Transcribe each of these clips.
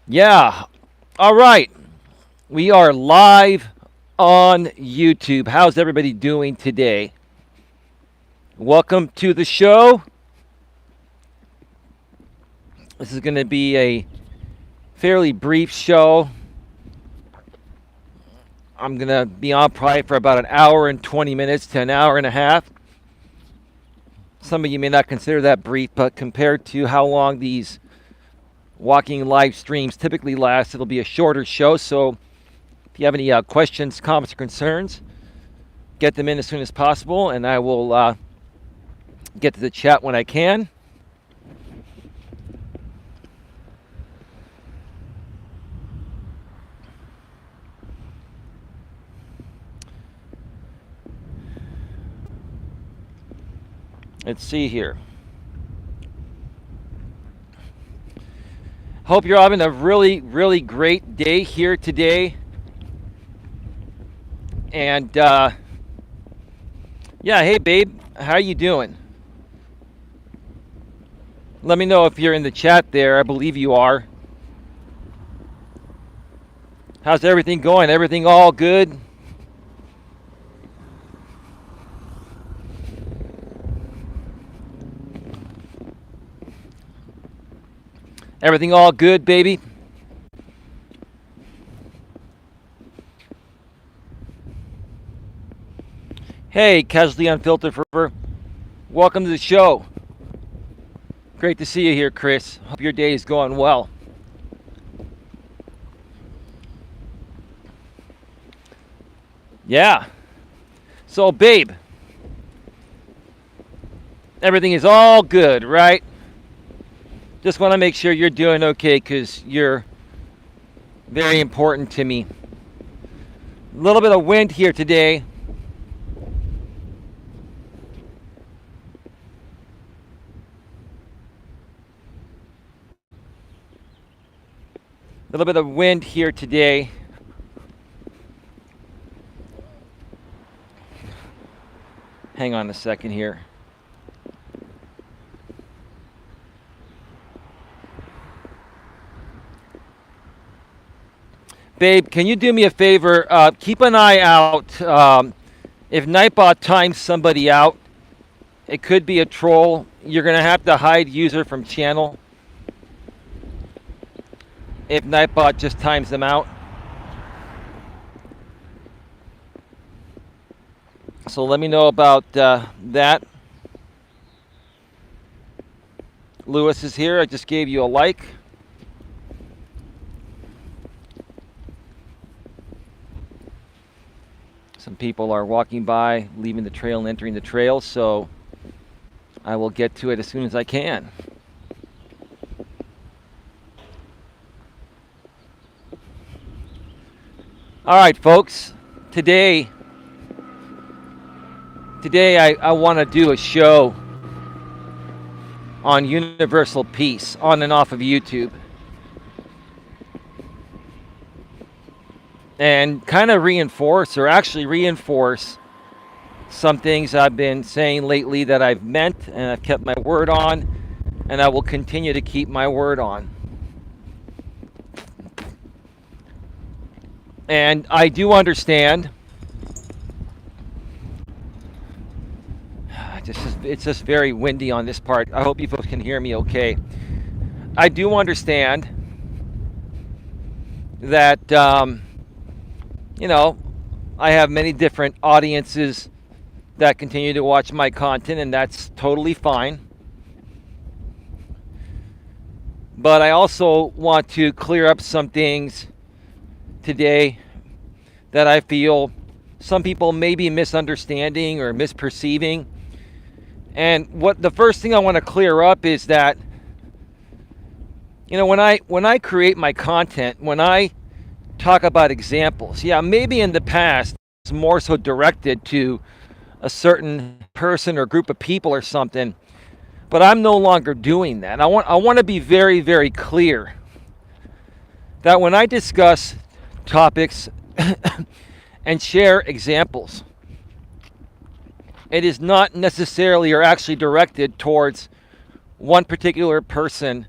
Yeah. All right. We are live on YouTube. How's everybody doing today? Welcome to the show. This is going to be a fairly brief show. I'm going to be on probably for about an hour and 20 minutes to an hour and a half. Some of you may not consider that brief, but compared to how long these walking live streams typically last, it'll be a shorter show. So if you have any questions, comments, or concerns, get them in as soon as possible, and I will get to the chat when I can. Let's see here. Hope you're having a really, really great day here today. And yeah, hey babe, how you doing? Let me know if you're in the chat there. I believe you are. How's everything going? Everything all good? Everything all good, baby? Hey, Casually Unfiltered Forever. Welcome to the show. Great to see you here, Chris. Hope your day is going well. Yeah. So, babe, everything is all good, right? Just want to make sure you're doing okay because you're very important to me. A little bit of wind here today. A little bit of wind here today. Hang on a second here. Babe, can you do me a favor? Keep an eye out. If Nightbot times somebody out, it could be a troll. You're going to have to hide user from channel if Nightbot just times them out. So let me know about that. Lewis is here. I just gave you a like. Some people are walking by, leaving the trail and entering the trail, so I will get to it as soon as I can. All right, folks. Today I want to do a show on universal peace on and off of YouTube. And kind of reinforce some things I've been saying lately that I've meant and I've kept my word on, and I will continue to keep my word on. And I do understand, it's just very windy on this part. I hope you folks can hear me okay. I do understand that I have many different audiences that continue to watch my content, and that's totally fine. But I also want to clear up some things today that I feel some people may be misunderstanding or misperceiving. And what the first thing I want to clear up is that, when I create my content, when I talk about examples, yeah, maybe in the past it's more so directed to a certain person or group of people or something, but I'm no longer doing that. I want to be very, very clear that when I discuss topics and share examples, it is not necessarily or actually directed towards one particular person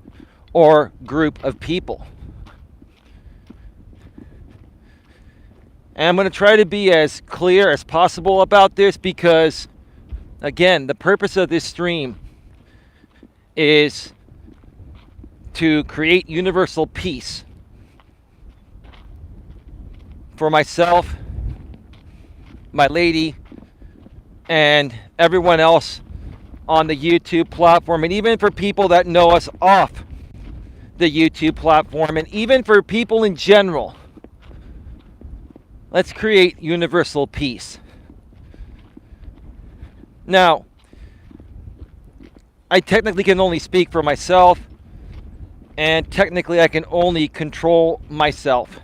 or group of people. And I'm going to try to be as clear as possible about this because, again, the purpose of this stream is to create universal peace for myself, my lady, and everyone else on the YouTube platform, and even for people that know us off the YouTube platform, and even for people in general. Let's create universal peace. Now, I technically can only speak for myself, and technically I can only control myself.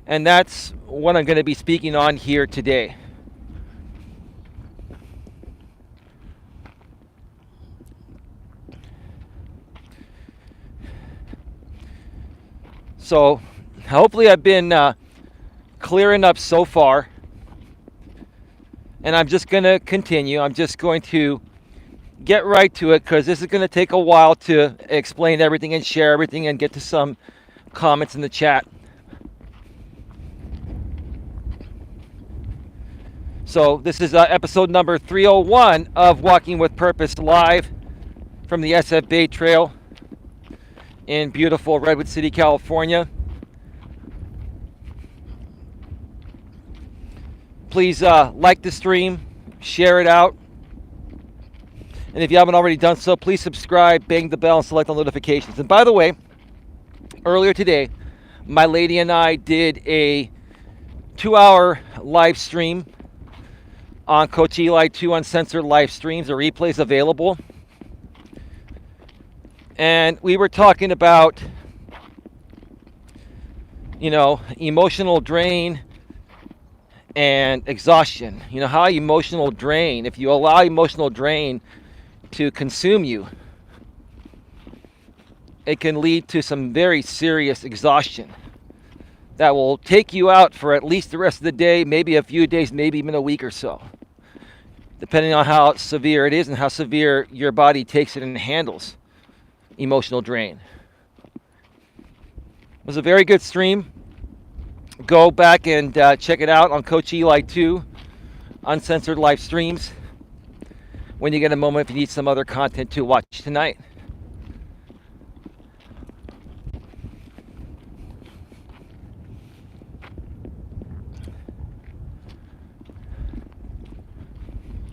And that's what I'm going to be speaking on here today. So, hopefully I've been clear enough so far. And I'm just going to continue. I'm just going to get right to it because this is going to take a while to explain everything and share everything and get to some comments in the chat. So this is episode number 301 of Walking with Purpose live from the SF Bay Trail in beautiful Redwood City, California. Please like the stream, share it out. And if you haven't already done so, please subscribe, bang the bell, and select all notifications. And by the way, earlier today, my lady and I did a 2-hour live stream on Coach Eli 2 Uncensored live streams. The replays available. And we were talking about, emotional drain and exhaustion. How emotional drain, if you allow emotional drain to consume you, it can lead to some very serious exhaustion that will take you out for at least the rest of the day, maybe a few days, maybe even a week or so, depending on how severe it is and how severe your body takes it and handles emotional drain. It was a very good stream. Go back and check it out on Coach Eli 2 Uncensored live streams when you get a moment, if you need some other content to watch tonight.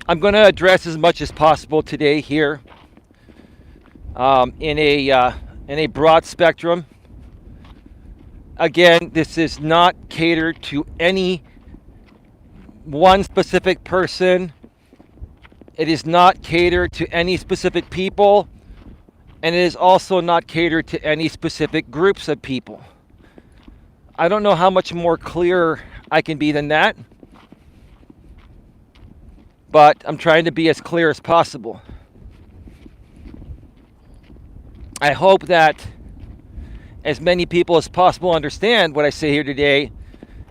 I'm going to address as much as possible today here in a broad spectrum. Again, this is not catered to any one specific person. It is not catered to any specific people, and it is also not catered to any specific groups of people. I don't know how much more clear I can be than that, but I'm trying to be as clear as possible. I hope that as many people as possible understand what I say here today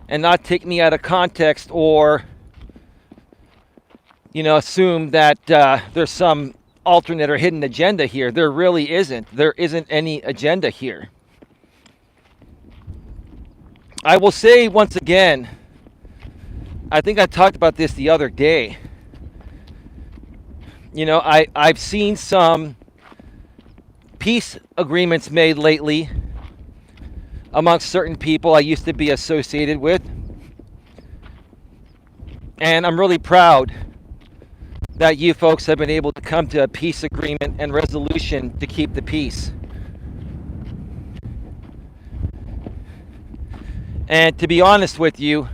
and not take me out of context or assume that there's some alternate or hidden agenda here. There really isn't. There isn't any agenda here. I will say once again, I think I talked about this the other day. I've seen some peace agreements made lately amongst certain people I used to be associated with. And I'm really proud that you folks have been able to come to a peace agreement and resolution to keep the peace. And to be honest with you,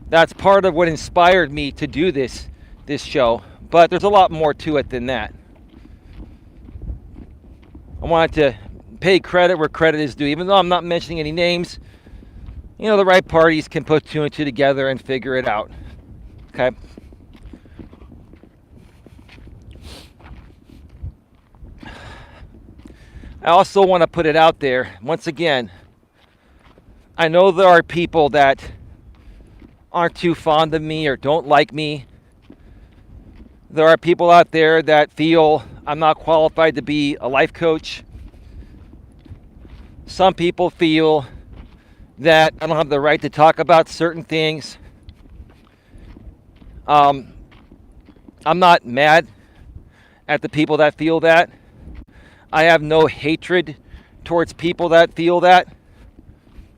that's part of what inspired me to do this show. But there's a lot more to it than that. I wanted to pay credit where credit is due, even though I'm not mentioning any names. The right parties can put two and two together and figure it out. Okay? I also want to put it out there, once again, I know there are people that aren't too fond of me or don't like me. There are people out there that feel I'm not qualified to be a life coach. Some people feel that I don't have the right to talk about certain things. I'm not mad at the people that feel that. I have no hatred towards people that feel that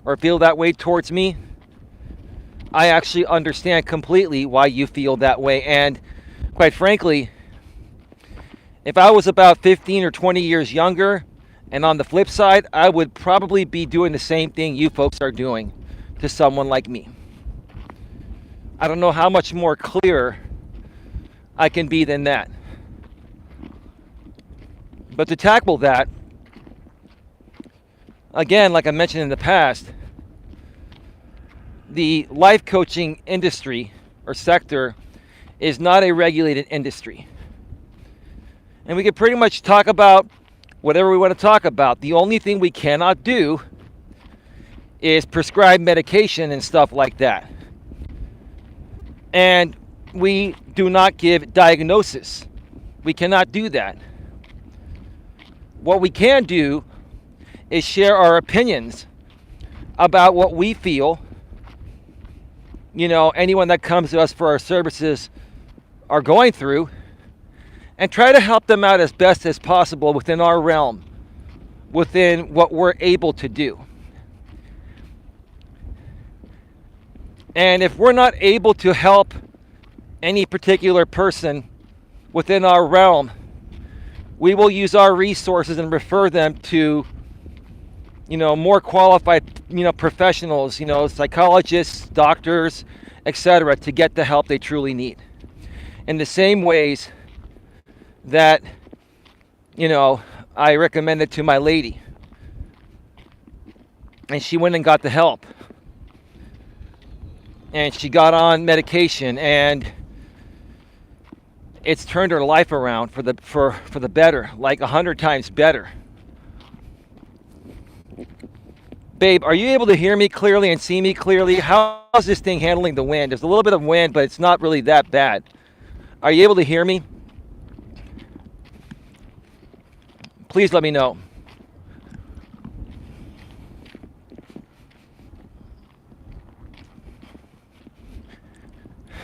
or feel that way towards me. I actually understand completely why you feel that way. And quite frankly, if I was about 15 or 20 years younger, and on the flip side, I would probably be doing the same thing you folks are doing to someone like me. I don't know how much more clear I can be than that. But to tackle that, again, like I mentioned in the past, the life coaching industry or sector is not a regulated industry. And we can pretty much talk about whatever we want to talk about. The only thing we cannot do is prescribe medication and stuff like that. And we do not give diagnosis. We cannot do that. What we can do is share our opinions about what we feel, anyone that comes to us for our services are going through, and try to help them out as best as possible within our realm, within what we're able to do. And if we're not able to help any particular person within our realm, we will use our resources and refer them to, more qualified, professionals, psychologists, doctors, etc., to get the help they truly need. In the same ways that, I recommended to my lady, and she went and got the help, and she got on medication, and it's turned her life around for the better, like 100 times better. Babe, are you able to hear me clearly and see me clearly? How's this thing handling the wind? There's a little bit of wind, but it's not really that bad. Are you able to hear me? Please let me know.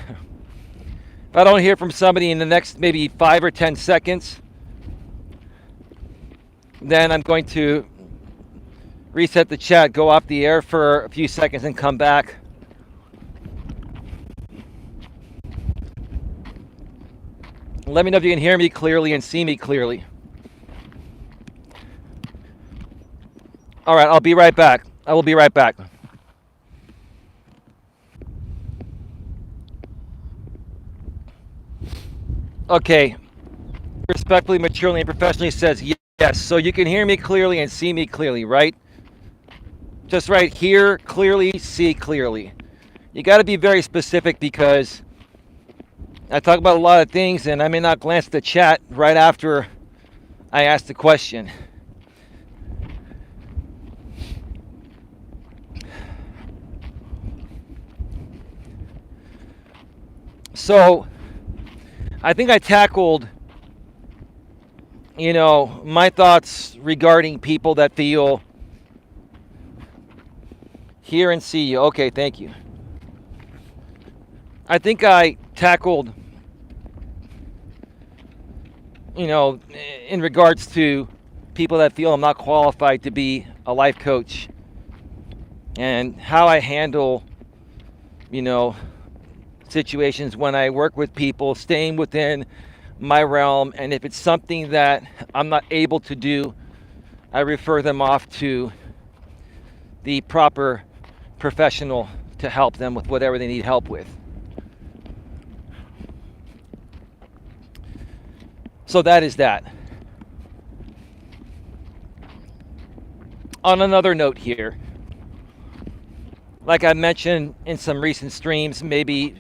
If I don't hear from somebody in the next maybe 5 or 10 seconds, then I'm going to reset the chat, go off the air for a few seconds and come back. Let me know if you can hear me clearly and see me clearly. All right, I'll be right back. I will be right back. Okay. Respectfully, maturely, and professionally says yes. So you can hear me clearly and see me clearly, right? Just right here, clearly, see clearly. You got to be very specific because I talk about a lot of things and I may not glance at the chat right after I ask the question. So I think I tackled, my thoughts regarding people that feel hear and see you. Okay, thank you. I think I tackled, in regards to people that feel I'm not qualified to be a life coach and how I handle, situations when I work with people, staying within my realm, and if it's something that I'm not able to do, I refer them off to the proper professional to help them with whatever they need help with. So that is that. On another note here, like I mentioned in some recent streams, maybe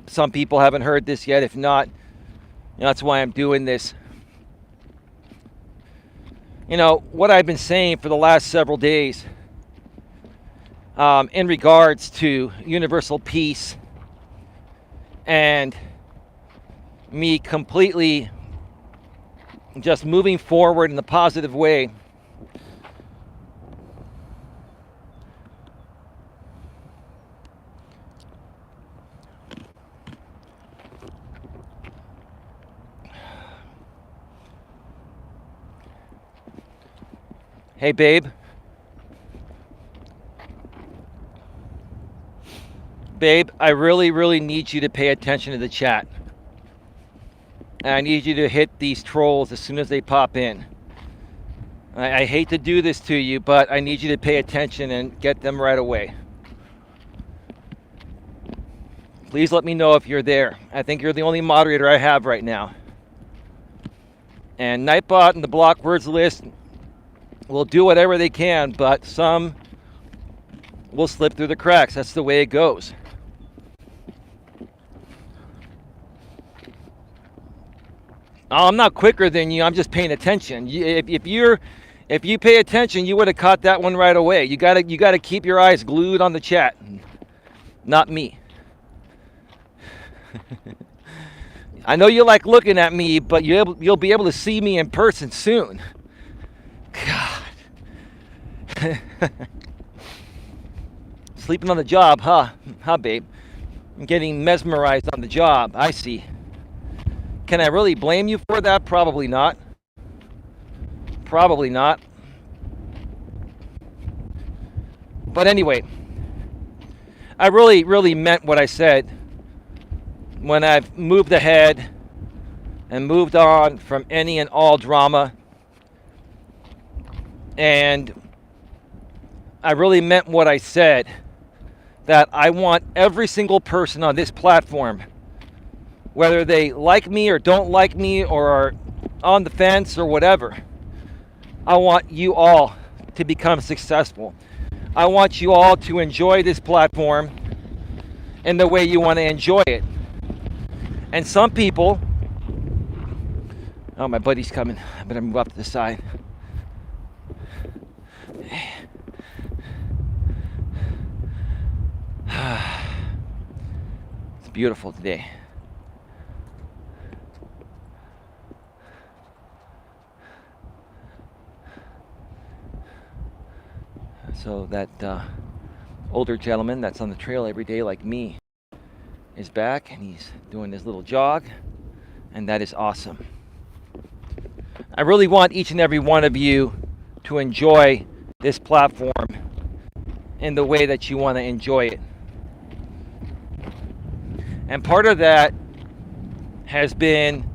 some people haven't heard this yet. If not, that's why I'm doing this. What I've been saying for the last several days in regards to universal peace and me completely just moving forward in a positive way. Hey, babe. Babe, I really, really need you to pay attention to the chat. And I need you to hit these trolls as soon as they pop in. I hate to do this to you, but I need you to pay attention and get them right away. Please let me know if you're there. I think you're the only moderator I have right now. And Nightbot and the block words list will do whatever they can, but some will slip through the cracks. That's the way it goes. Oh, I'm not quicker than you. I'm just paying attention. If you pay attention, you would have caught that one right away. You gotta keep your eyes glued on the chat, not me. I know you like looking at me, but you'll be able to see me in person soon. God. Sleeping on the job, huh? Huh, babe? I'm getting mesmerized on the job. I see. Can I really blame you for that? Probably not. Probably not. But anyway, I really, really meant what I said when I've moved ahead and moved on from any and all drama. And I really meant what I said, that I want every single person on this platform, whether they like me or don't like me or are on the fence or whatever, I want you all to become successful. I want you all to enjoy this platform in the way you want to enjoy it. And some people, oh, my buddy's coming. I better move up to the side. It's beautiful today. So that older gentleman that's on the trail every day like me is back, and he's doing his little jog, and that is awesome. I really want each and every one of you to enjoy this platform in the way that you want to enjoy it. And part of that has been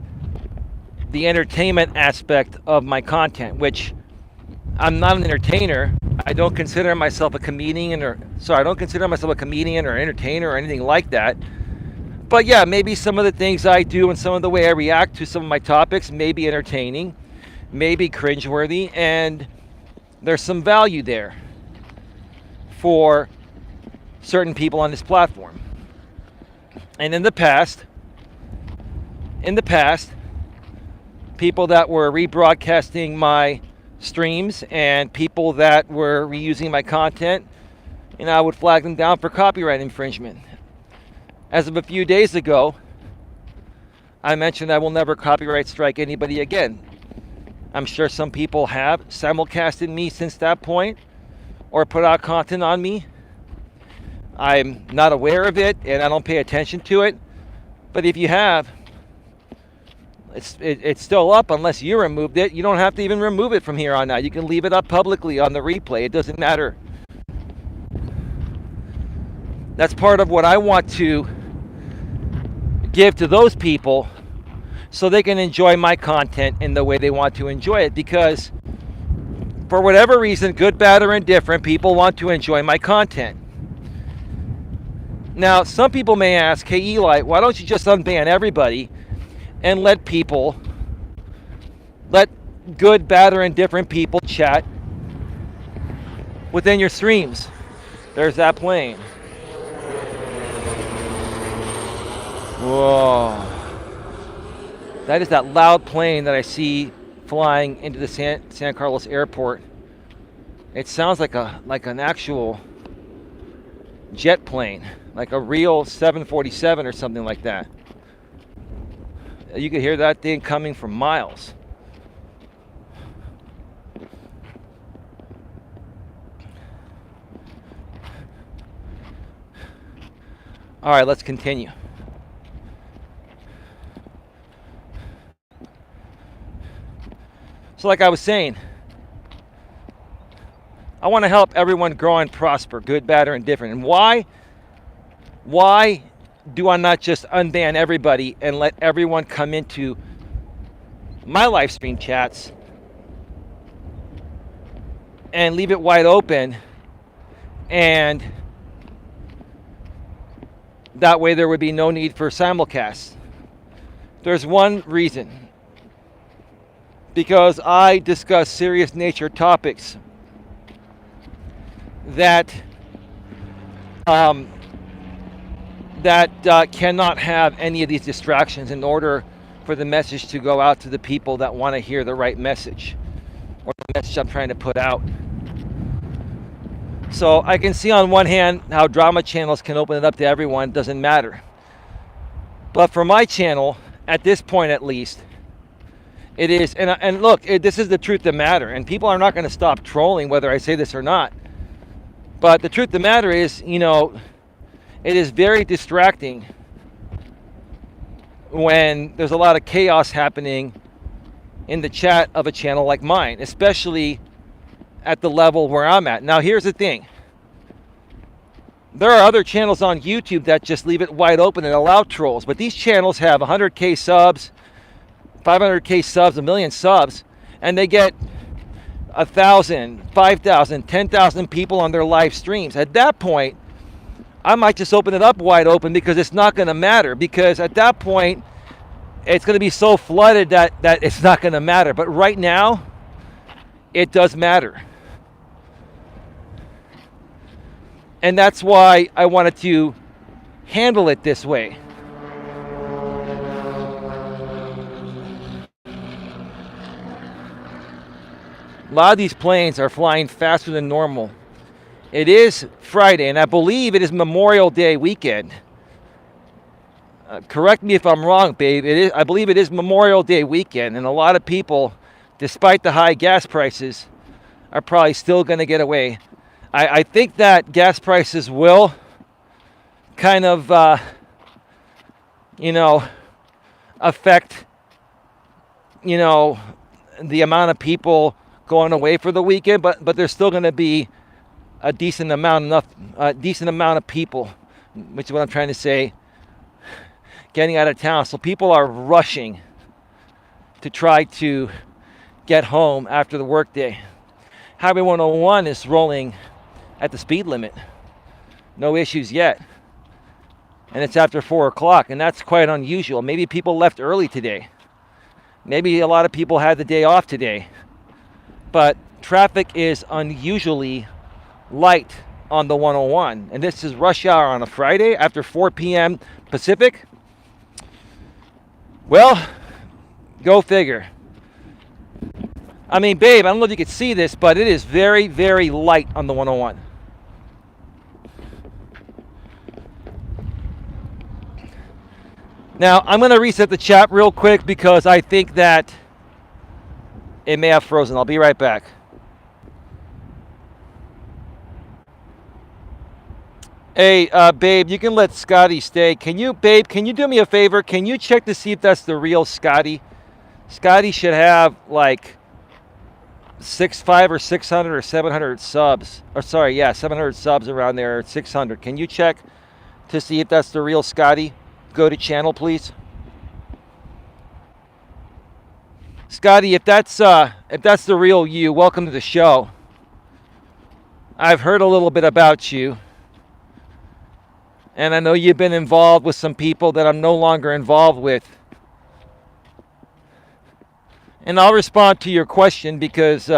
the entertainment aspect of my content, which I'm not an entertainer. I don't consider myself a comedian or entertainer or anything like that. But yeah, maybe some of the things I do and some of the way I react to some of my topics may be entertaining, may be cringeworthy, and there's some value there for certain people on this platform. And in the past, people that were rebroadcasting my streams and people that were reusing my content, I would flag them down for copyright infringement. As of a few days ago, I mentioned I will never copyright strike anybody again. I'm sure some people have simulcasted me since that point or put out content on me. I'm not aware of it and I don't pay attention to it. But if you have, it's still up unless you removed it. You don't have to even remove it from here on out. You can leave it up publicly on the replay. It doesn't matter. That's part of what I want to give to those people so they can enjoy my content in the way they want to enjoy it, because for whatever reason, good, bad, or indifferent, people want to enjoy my content. Now, some people may ask, hey Eli, why don't you just unban everybody and let good, bad, or indifferent people chat within your streams? There's that plane. Whoa. That is that loud plane that I see flying into the San Carlos airport. It sounds like an actual jet plane, like a real 747 or something like that. You could hear that thing coming from miles. All right, let's continue. So like I was saying, I want to help everyone grow and prosper, good, bad, or indifferent. And why do I not just unban everybody and let everyone come into my live stream chats and leave it wide open, and that way there would be no need for simulcasts? There's one reason. Because I discuss serious nature topics that cannot have any of these distractions in order for the message to go out to the people that want to hear the right message, or the message I'm trying to put out. So I can see on one hand how drama channels can open it up to everyone, doesn't matter. But for my channel, at this point at least, it is, and look, this is the truth of the matter, and people are not going to stop trolling whether I say this or not. But the truth of the matter is, it is very distracting when there's a lot of chaos happening in the chat of a channel like mine, especially at the level where I'm at. Now, here's the thing. There are other channels on YouTube that just leave it wide open and allow trolls, but these channels have 100K subs, 500K subs, 1 million subs, and they get 1,000, 5,000, 10,000 people on their live streams. At that point, I might just open it up wide open, because it's not going to matter, because at that point, it's going to be so flooded that it's not going to matter. But right now, it does matter. And that's why I wanted to handle it this way. A lot of these planes are flying faster than normal. It is Friday, and I believe it is Memorial Day weekend. Correct me if I'm wrong, babe. I believe it is Memorial Day weekend, and a lot of people, despite the high gas prices, are probably still going to get away. I think that gas prices will kind of, affect, the amount of people going away for the weekend, but there's still going to be a decent amount of people, which is what I'm trying to say, getting out of town. So people are rushing to try to get home after the workday. Highway 101 is rolling at the speed limit. No issues yet. And it's after 4 o'clock, and that's quite unusual. Maybe people left early today. Maybe a lot of people had the day off today. But traffic is unusually light on the 101. And this is rush hour on a Friday after 4 p.m. Pacific. Well, go figure. I mean, babe, I don't know if you can see this, but it is very, very light on the 101. Now, I'm going to reset the chat real quick because I think that it may have frozen. I'll be right back. Hey, babe, you can let Scotty stay. Can you do me a favor? Can you check to see if that's the real Scotty? Scotty should have like 500 or 600 or 700 subs. Or sorry, yeah, 700 subs around there, 600. Can you check to see if that's the real Scotty? Go to channel, please. Scotty, if that's the real you, welcome to the show. I've heard a little bit about you. And I know you've been involved with some people that I'm no longer involved with. And I'll respond to your question because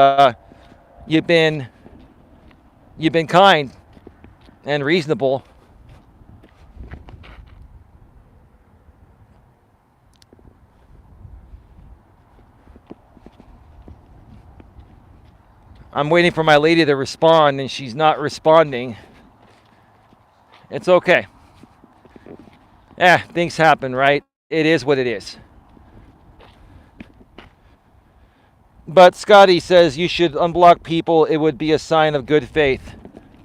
you've been kind and reasonable. I'm waiting for my lady to respond, and she's not responding. It's okay. Yeah, things happen, right? It is what it is. But Scotty says you should unblock people. It would be a sign of good faith.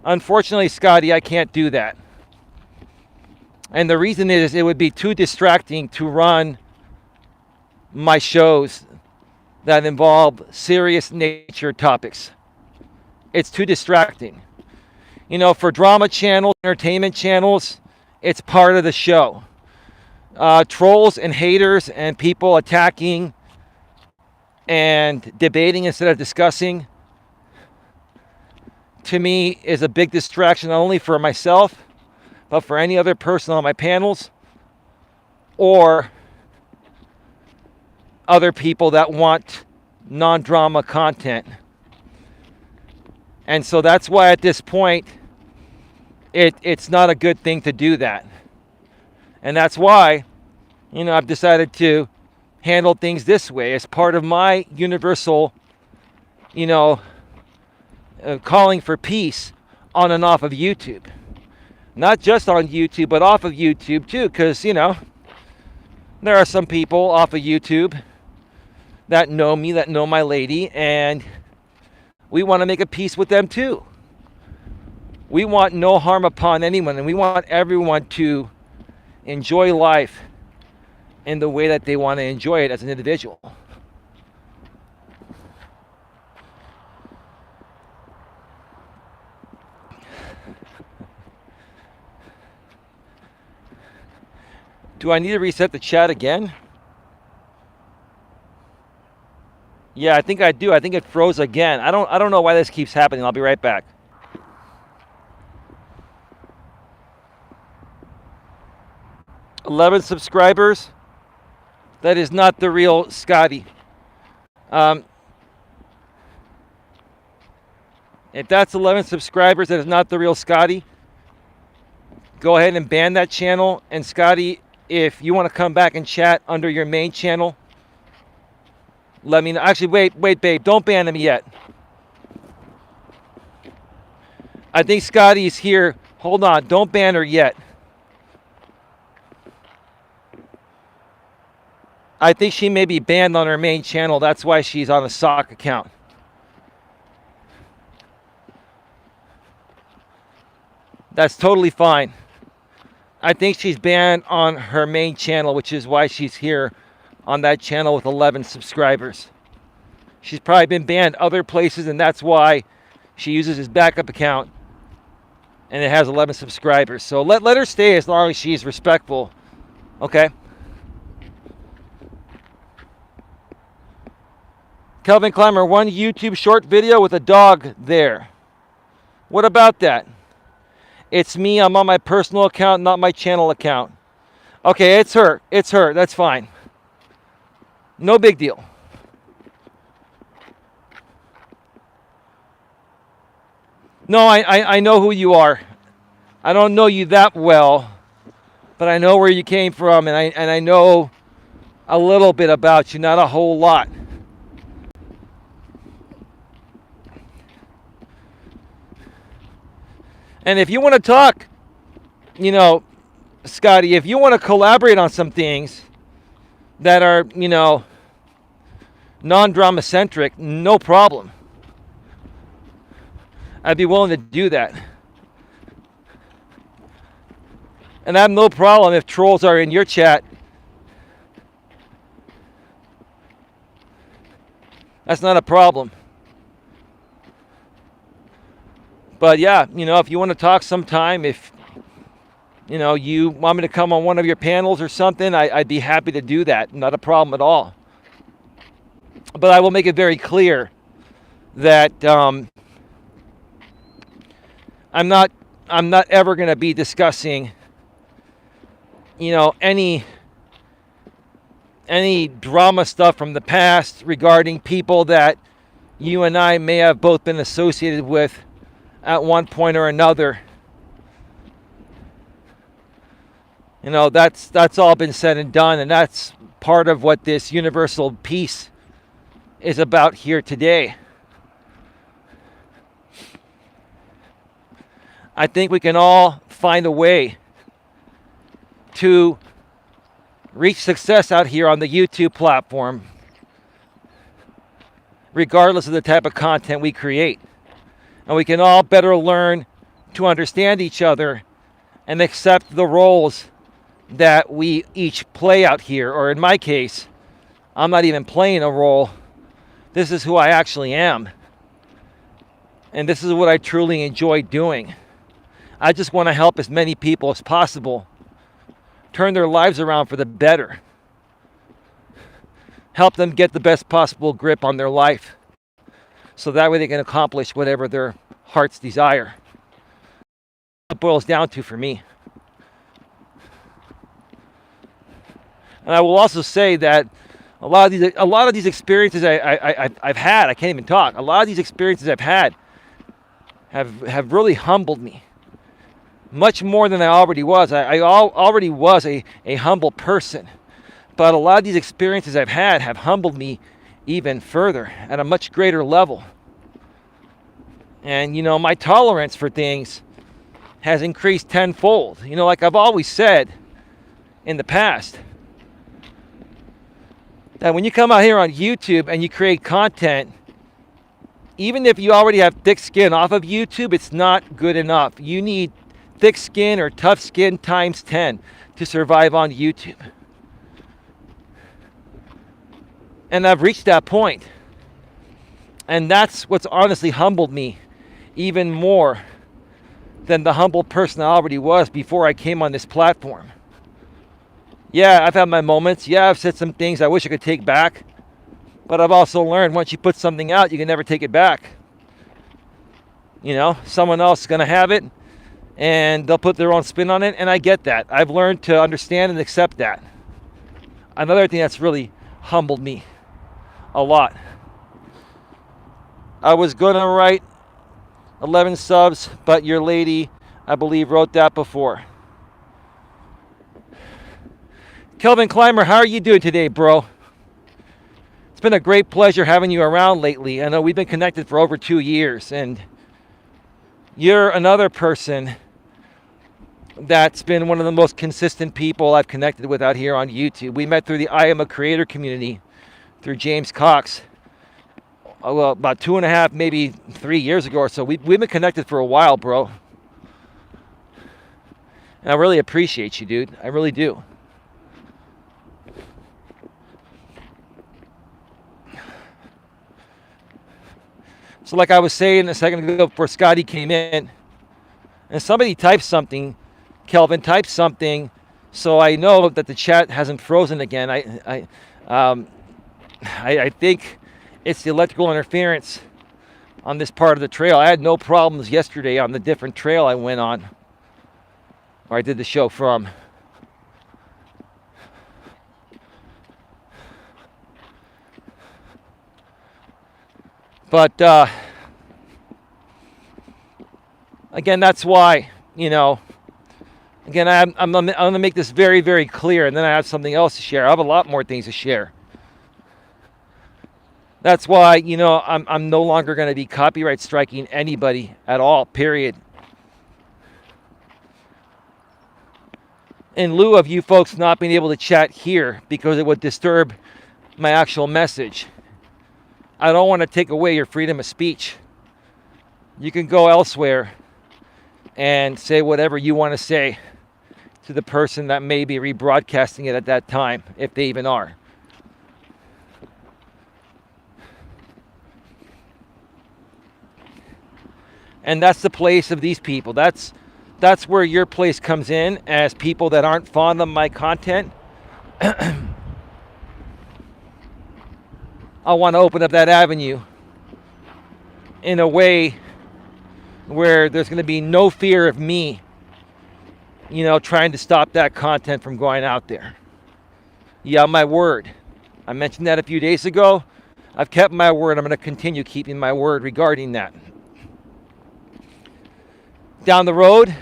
Unfortunately, Scotty, I can't do that. And the reason is it would be too distracting to run my shows that involve serious nature topics. It's too distracting. For drama channels, entertainment channels, it's part of the show. Trolls and haters and people attacking and debating instead of discussing, to me, is a big distraction, not only for myself, but for any other person on my panels or other people that want non-drama content. And so that's why at this point, it's not a good thing to do that. And that's why, I've decided to handle things this way as part of my universal, calling for peace on and off of YouTube. Not just on YouTube, but off of YouTube too, because, there are some people off of YouTube that know me, that know my lady, and we want to make a peace with them too. We want no harm upon anyone, and we want everyone to enjoy life in the way that they want to enjoy it as an individual. Do I need to reset the chat again? Yeah, I think I do. I think it froze again. I don't know why this keeps happening. I'll be right back. $11 subscribers. That is not the real Scotty. If that's 11 subscribers, that is not the real Scotty. Go ahead and ban that channel. And Scotty, if you want to come back and chat under your main channel, let me know. Actually, wait, babe. Don't ban him yet. I think Scotty's here. Hold on. Don't ban her yet. I think she may be banned on her main channel. That's why she's on a sock account. That's totally fine. I think she's banned on her main channel, which is why she's here on that channel with 11 subscribers. She's probably been banned other places, and that's why she uses his backup account, and it has 11 subscribers. So let her stay as long as she's respectful. Okay? Kelvin Climber, one YouTube short video with a dog there. What about that? It's me. I'm on my personal account, not my channel account. Okay, it's her. It's her. That's fine. No big deal. No, I know who you are. I don't know you that well, but I know where you came from, and I know a little bit about you, not a whole lot. And if you want to talk, Scotty, if you want to collaborate on some things that are, non-drama centric, no problem. I'd be willing to do that. And I have no problem if trolls are in your chat. That's not a problem. But yeah, if you want to talk sometime, if you want me to come on one of your panels or something, I'd be happy to do that. Not a problem at all. But I will make it very clear that I'm not ever going to be discussing any drama stuff from the past regarding people that you and I may have both been associated with at one point or another. That's all been said and done, and that's part of what this universal peace is about here today. I think we can all find a way to reach success out here on the YouTube platform, regardless of the type of content we create. And we can all better learn to understand each other and accept the roles that we each play out here. Or in my case, I'm not even playing a role. This is who I actually am. And this is what I truly enjoy doing. I just want to help as many people as possible turn their lives around for the better. Help them get the best possible grip on their life so that way they can accomplish whatever their heart's desire. It boils down to for me. And I will also say that a lot of these experiences I've had, I can't even talk. A lot of these experiences I've had have really humbled me, much more than I already was. I already was a humble person, but a lot of these experiences I've had have humbled me even further at a much greater level. And my tolerance for things has increased tenfold. Like I've always said in the past, that when you come out here on YouTube and you create content, even if you already have thick skin off of YouTube, it's not good enough. You need thick skin or tough skin times 10 to survive on YouTube. And I've reached that point. And that's what's honestly humbled me even more than the humble person I already was before I came on this platform. Yeah, I've had my moments. Yeah, I've said some things I wish I could take back. But I've also learned once you put something out, you can never take it back. Someone else is going to have it and they'll put their own spin on it. And I get that. I've learned to understand and accept that. Another thing that's really humbled me a lot. I was going to write 11 subs, but your lady, I believe, wrote that before. Kelvin Clymer, how are you doing today, bro? It's been a great pleasure having you around lately. I know we've been connected for over 2 years, and you're another person that's been one of the most consistent people I've connected with out here on YouTube. We met through the I Am a Creator community through James Cox. Well, about 2.5, maybe 3 years ago or so. We've been connected for a while, bro. And I really appreciate you, dude. I really do. So like I was saying a second ago before Scotty came in, and somebody typed something, Kelvin typed something, so I know that the chat hasn't frozen again. I think it's the electrical interference on this part of the trail. I had no problems yesterday on the different trail I went on, or I did the show from. But again, that's why, again, I'm going to make this very, very clear, and then I have something else to share. I have a lot more things to share. That's why, I'm no longer going to be copyright striking anybody at all, period. In lieu of you folks not being able to chat here because it would disturb my actual message. I don't want to take away your freedom of speech. You can go elsewhere and say whatever you want to say to the person that may be rebroadcasting it at that time, if they even are. And that's the place of these people. That's where your place comes in as people that aren't fond of my content. I want to open up that avenue in a way where there's going to be no fear of me, trying to stop that content from going out there. Yeah, my word. I mentioned that a few days ago. I've kept my word. I'm going to continue keeping my word regarding that. Down the road,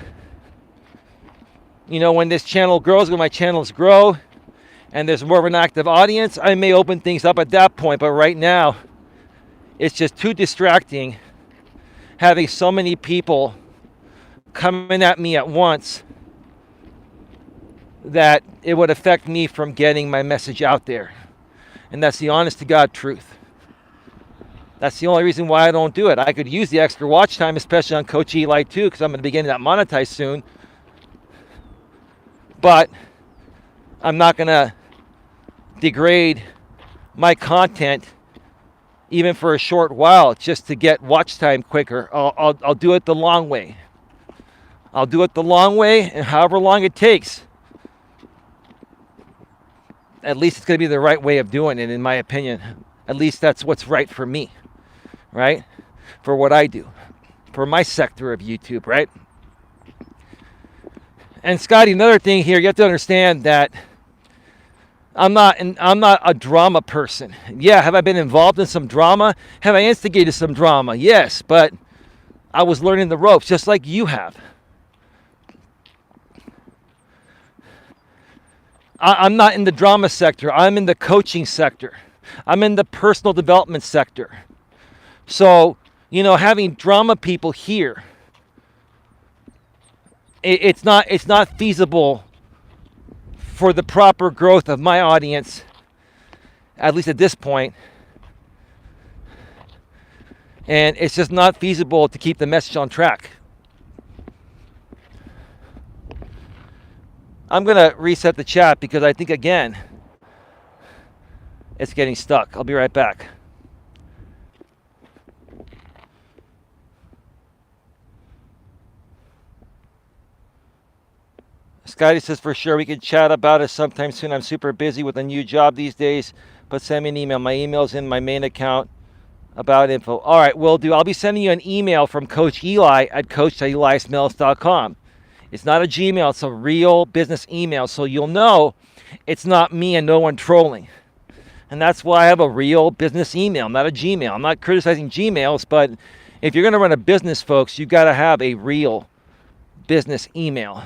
when this channel grows, when my channels grow, and there's more of an active audience, I may open things up at that point. But right now, it's just too distracting having so many people coming at me at once that it would affect me from getting my message out there. And that's the honest to God truth. That's the only reason why I don't do it. I could use the extra watch time, especially on Coach Eli too, because I'm going to be getting that monetized soon. But I'm not going to degrade my content even for a short while, just to get watch time quicker. I'll do it the long way. I'll do it the long way, and however long it takes. At least it's going to be the right way of doing it, in my opinion. At least that's what's right for me, right? For what I do, for my sector of YouTube, right? And Scotty, another thing here, you have to understand that I'm not a drama person. Yeah, have I been involved in some drama? Have I instigated some drama? Yes, but I was learning the ropes just like you have. I'm not in the drama sector. I'm in the coaching sector. I'm in the personal development sector. So, having drama people here, it's not feasible for the proper growth of my audience, at least at this point. And it's just not feasible to keep the message on track. I'm going to reset the chat because I think, again, it's getting stuck. I'll be right back. Scotty says, for sure, we can chat about it sometime soon. I'm super busy with a new job these days, but send me an email. My email's in my main account about info. All right, will do. I'll be sending you an email from Coach Eli at coach@eliasmelas.com. It's not a Gmail. It's a real business email, so you'll know it's not me and no one trolling. And that's why I have a real business email, not a Gmail. I'm not criticizing Gmails, but if you're going to run a business, folks, you've got to have a real business email.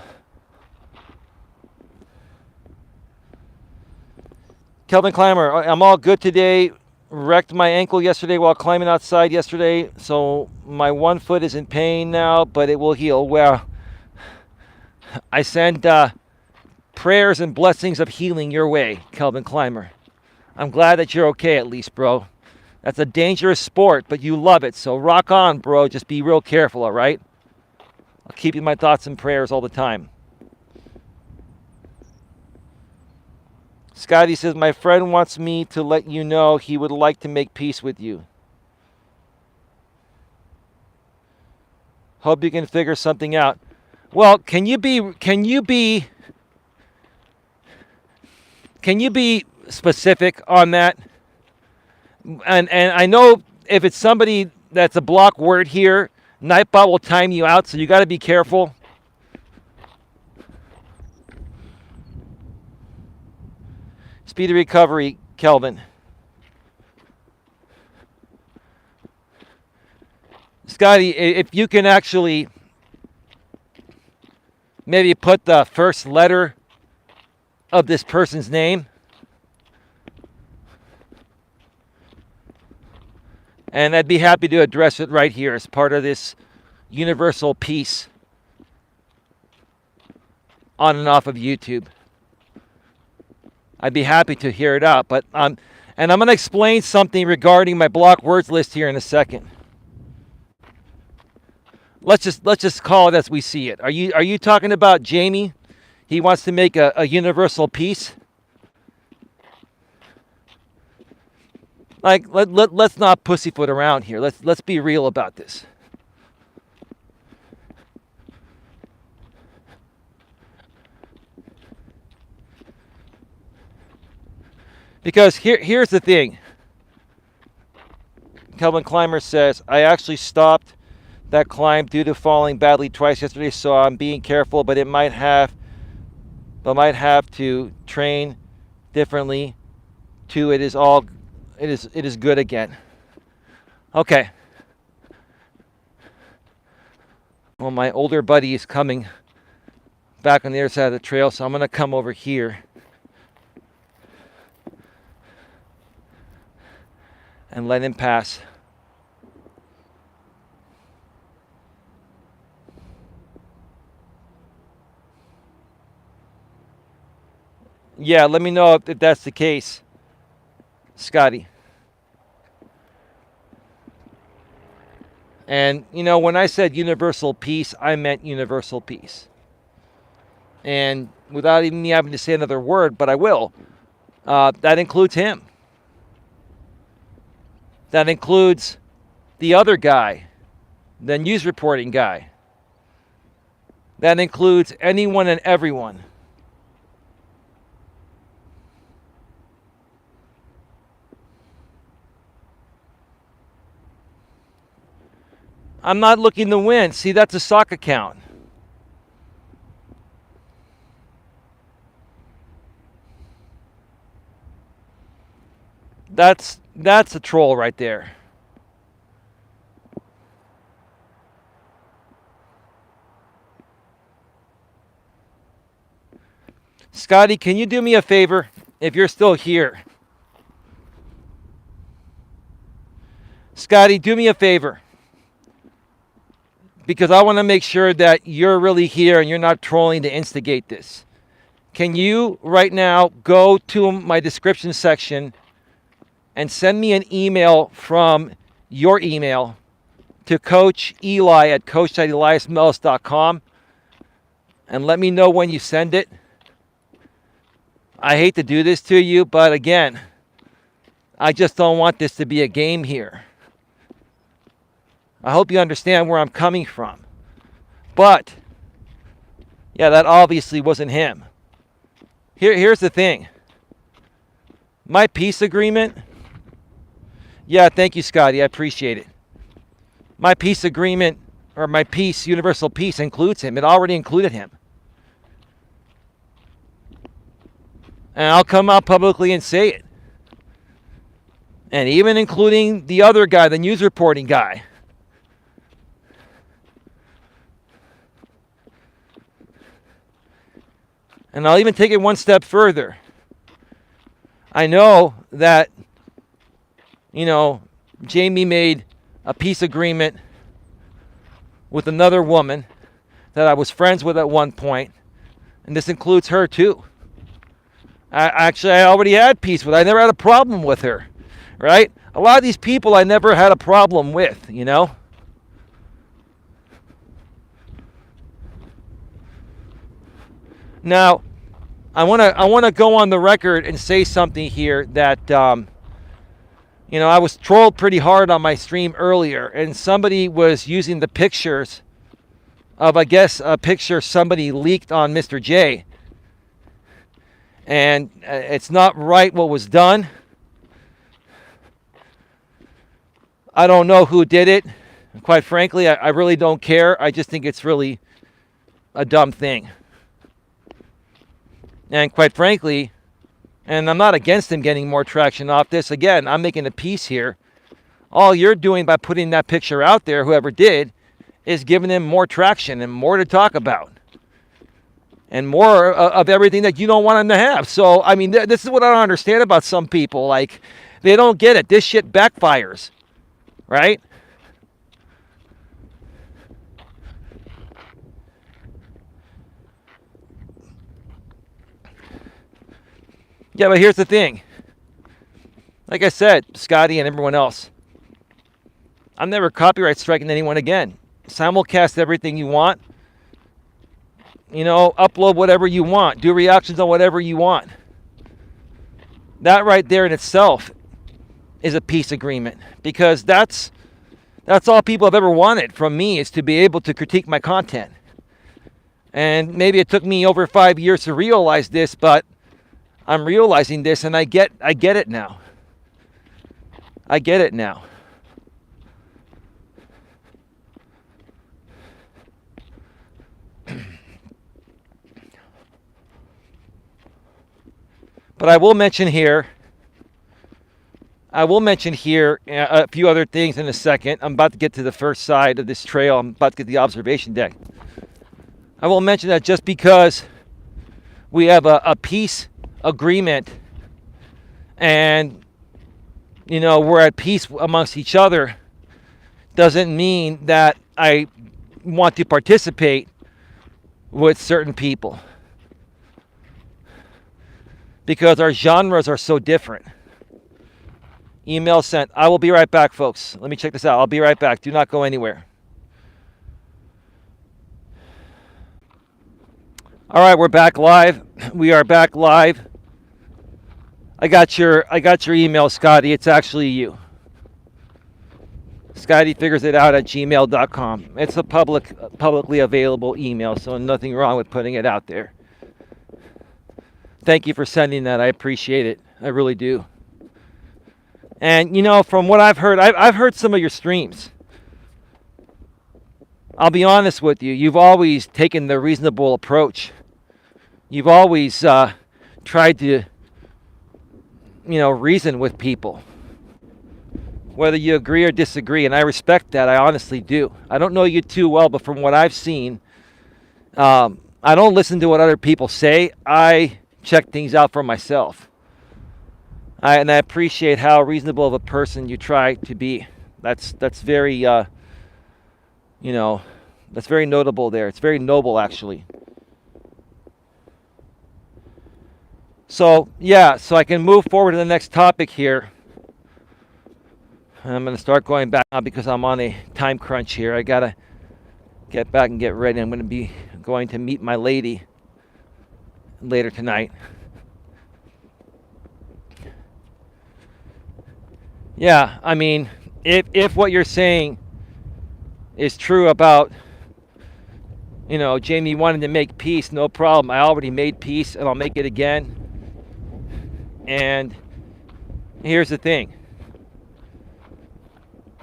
Kelvin Climber, I'm all good today. Wrecked my ankle yesterday while climbing outside yesterday, so my one foot is in pain now, but it will heal. Well, I send prayers and blessings of healing your way, Kelvin Climber. I'm glad that you're okay at least, bro. That's a dangerous sport, but you love it, so rock on, bro. Just be real careful, all right? I'll keep you in my thoughts and prayers all the time. Scotty says, my friend wants me to let you know he would like to make peace with you. Hope you can figure something out. Well, can you be specific on that? And I know if it's somebody that's a block word here, Nightbot will time you out, so you got to be careful. Speedy recovery, Kelvin. Scotty, if you can actually maybe put the first letter of this person's name, and I'd be happy to address it right here as part of this universal peace on and off of YouTube. I'd be happy to hear it out, but and I'm going to explain something regarding my block words list here in a second. Let's just call it as we see it. Are you talking about Jamie? He wants to make a universal peace. Like let's not pussyfoot around here. Let's be real about this. Because here's the thing. Kelvin Climber says, I actually stopped that climb due to falling badly twice yesterday, so I'm being careful, but might have to train differently too. It is good again. Okay. Well, my older buddy is coming back on the other side of the trail, so I'm going to come over here. And let him pass. Yeah, let me know if that's the case, Scotty. And, when I said universal peace, I meant universal peace. And without even me having to say another word, but I will, that includes him. That includes the other guy, the news reporting guy. That includes anyone and everyone. I'm not looking to win. See, that's a sock account. That's a troll right there. Scotty, can you do me a favor if you're still here? Scotty, do me a favor. Because I want to make sure that you're really here and you're not trolling to instigate this. Can you right now go to my description section and send me an email from your email to Coach Eli at coach@eliasmelas.com and let me know when you send it? I hate to do this to you, but again, I just don't want this to be a game here. I hope you understand where I'm coming from. But, yeah, that obviously wasn't him. Here's the thing. My peace agreement, yeah, thank you, Scotty. I appreciate it. My peace agreement, or my peace, universal peace, includes him. It already included him. And I'll come out publicly and say it. And even including the other guy, the news reporting guy. And I'll even take it one step further. I know that, Jamie made a peace agreement with another woman that I was friends with at one point, and this includes her too. I already had peace with her. I never had a problem with her, right? A lot of these people I never had a problem with, Now, I want to go on the record and say something here that I was trolled pretty hard on my stream earlier, and somebody was using the pictures of, I guess, a picture somebody leaked on Mr. J. And it's not right what was done. I don't know who did it. Quite frankly, I really don't care. I just think it's really a dumb thing. And quite frankly, and I'm not against him getting more traction off this. Again, I'm making a piece here. All you're doing by putting that picture out there, whoever did, is giving him more traction and more to talk about. And more of everything that you don't want him to have. So, I mean, this is what I don't understand about some people. Like, they don't get it. This shit backfires. Right? Yeah, but here's the thing. Like I said, Scotty and everyone else, I'm never copyright striking anyone again. Simulcast everything you want. Upload whatever you want. Do reactions on whatever you want. That right there in itself is a peace agreement. Because that's all people have ever wanted from me, is to be able to critique my content. And maybe it took me over 5 years to realize this, but I'm realizing this, and I get it now. I get it now. But I will mention here a few other things in a second. I'm about to get to the first side of this trail. I'm about to get to the observation deck. I will mention that just because we have a peace agreement and we're at peace amongst each other doesn't mean that I want to participate with certain people, because our genres are so different. Email sent. I will be right back, folks. Let me check this out. I'll be right back. Do not go anywhere. All right, we're back live. We are back live. I got your email, Scotty. It's actually you. ScottyFiguresItOut@gmail.com. It's a publicly available email, so nothing wrong with putting it out there. Thank you for sending that. I appreciate it. I really do. And, from what I've heard, I've heard some of your streams. I'll be honest with you. You've always taken the reasonable approach. You've always tried to, reason with people, whether you agree or disagree. And I respect that. I honestly do. I don't know you too well, but from what I've seen, I don't listen to what other people say. I check things out for myself. And I appreciate how reasonable of a person you try to be. That's very, that's very notable there. It's very noble, actually. So, so I can move forward to the next topic here. I'm going to start going back now because I'm on a time crunch here. I got to get back and get ready. I'm going to be going to meet my lady later tonight. Yeah, I mean, if what you're saying is true about, Jamie wanting to make peace, no problem. I already made peace and I'll make it again. And here's the thing.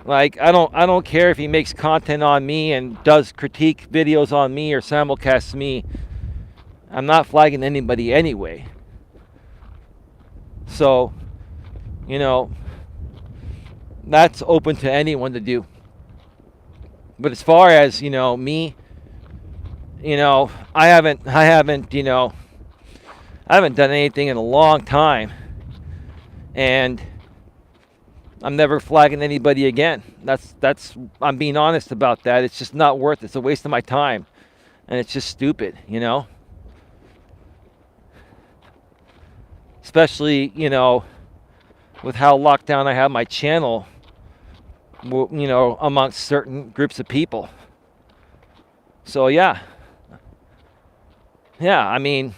Like, I don't care if he makes content on me and does critique videos on me or simulcasts me. I'm not flagging anybody anyway. So, that's open to anyone to do. But as far as, me, I haven't done anything in a long time. And I'm never flagging anybody again. That's I'm being honest about that. It's just not worth it. It's a waste of my time. And it's just stupid, Especially, with how locked down I have my channel, amongst certain groups of people. So, yeah, I mean,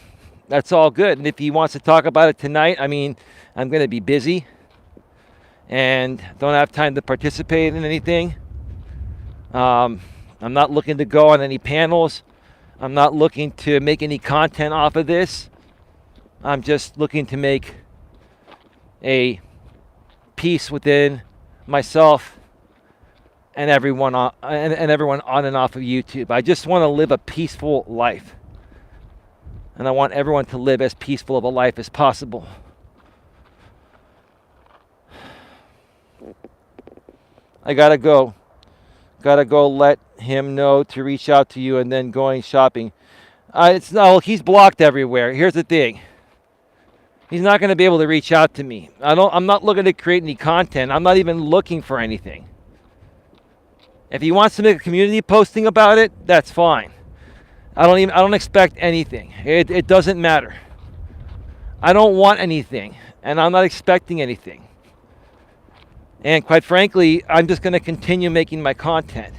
that's all good. And if he wants to talk about it tonight, I mean, I'm going to be busy and don't have time to participate in anything. I'm not looking to go on any panels. I'm not looking to make any content off of this. I'm just looking to make a peace within myself and everyone on everyone on and off of YouTube. I just want to live a peaceful life. And I want everyone to live as peaceful of a life as possible. I gotta go. Gotta go let him know to reach out to you and then going shopping. He's blocked everywhere. Here's the thing. He's not going to be able to reach out to me. I'm not looking to create any content. I'm not even looking for anything. If he wants to make a community posting about it, that's fine. I don't expect anything. It doesn't matter. I don't want anything, and I'm not expecting anything. And quite frankly, I'm just going to continue making my content.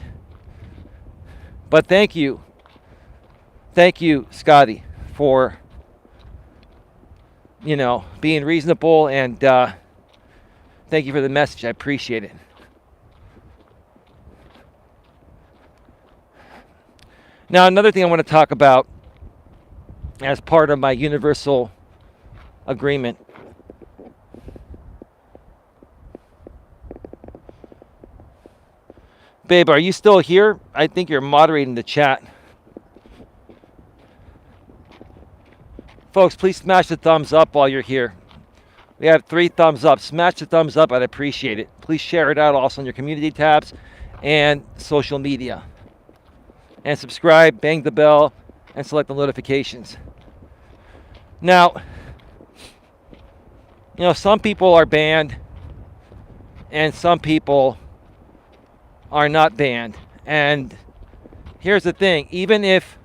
But thank you, Scotty, for being reasonable, and thank you for the message. I appreciate it. Now, another thing I want to talk about as part of my universal agreement. Babe, are you still here? I think you're moderating the chat. Folks, please smash the thumbs up while you're here. We have 3 thumbs up. Smash the thumbs up. I'd appreciate it. Please share it out also on your community tabs and social media. And subscribe, bang the bell, and select the notifications. Now, some people are banned and some people are not banned. And here's the thing. Even if...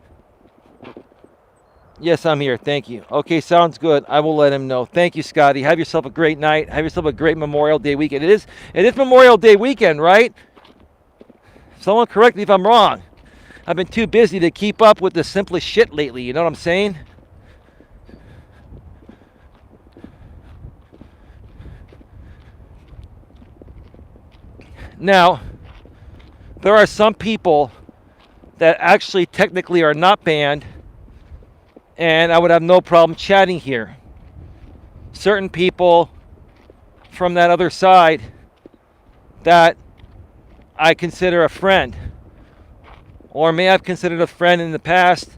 Yes, I'm here. Thank you. Okay, sounds good. I will let him know. Thank you, Scotty. Have yourself a great night. Have yourself a great Memorial Day weekend. It is Memorial Day weekend, right? Someone correct me if I'm wrong. I've been too busy to keep up with the simplest shit lately. You know what I'm saying? Now, There are some people that actually technically are not banned, and I would have no problem chatting here. Certain people from that other side that I consider a friend, or may have considered a friend in the past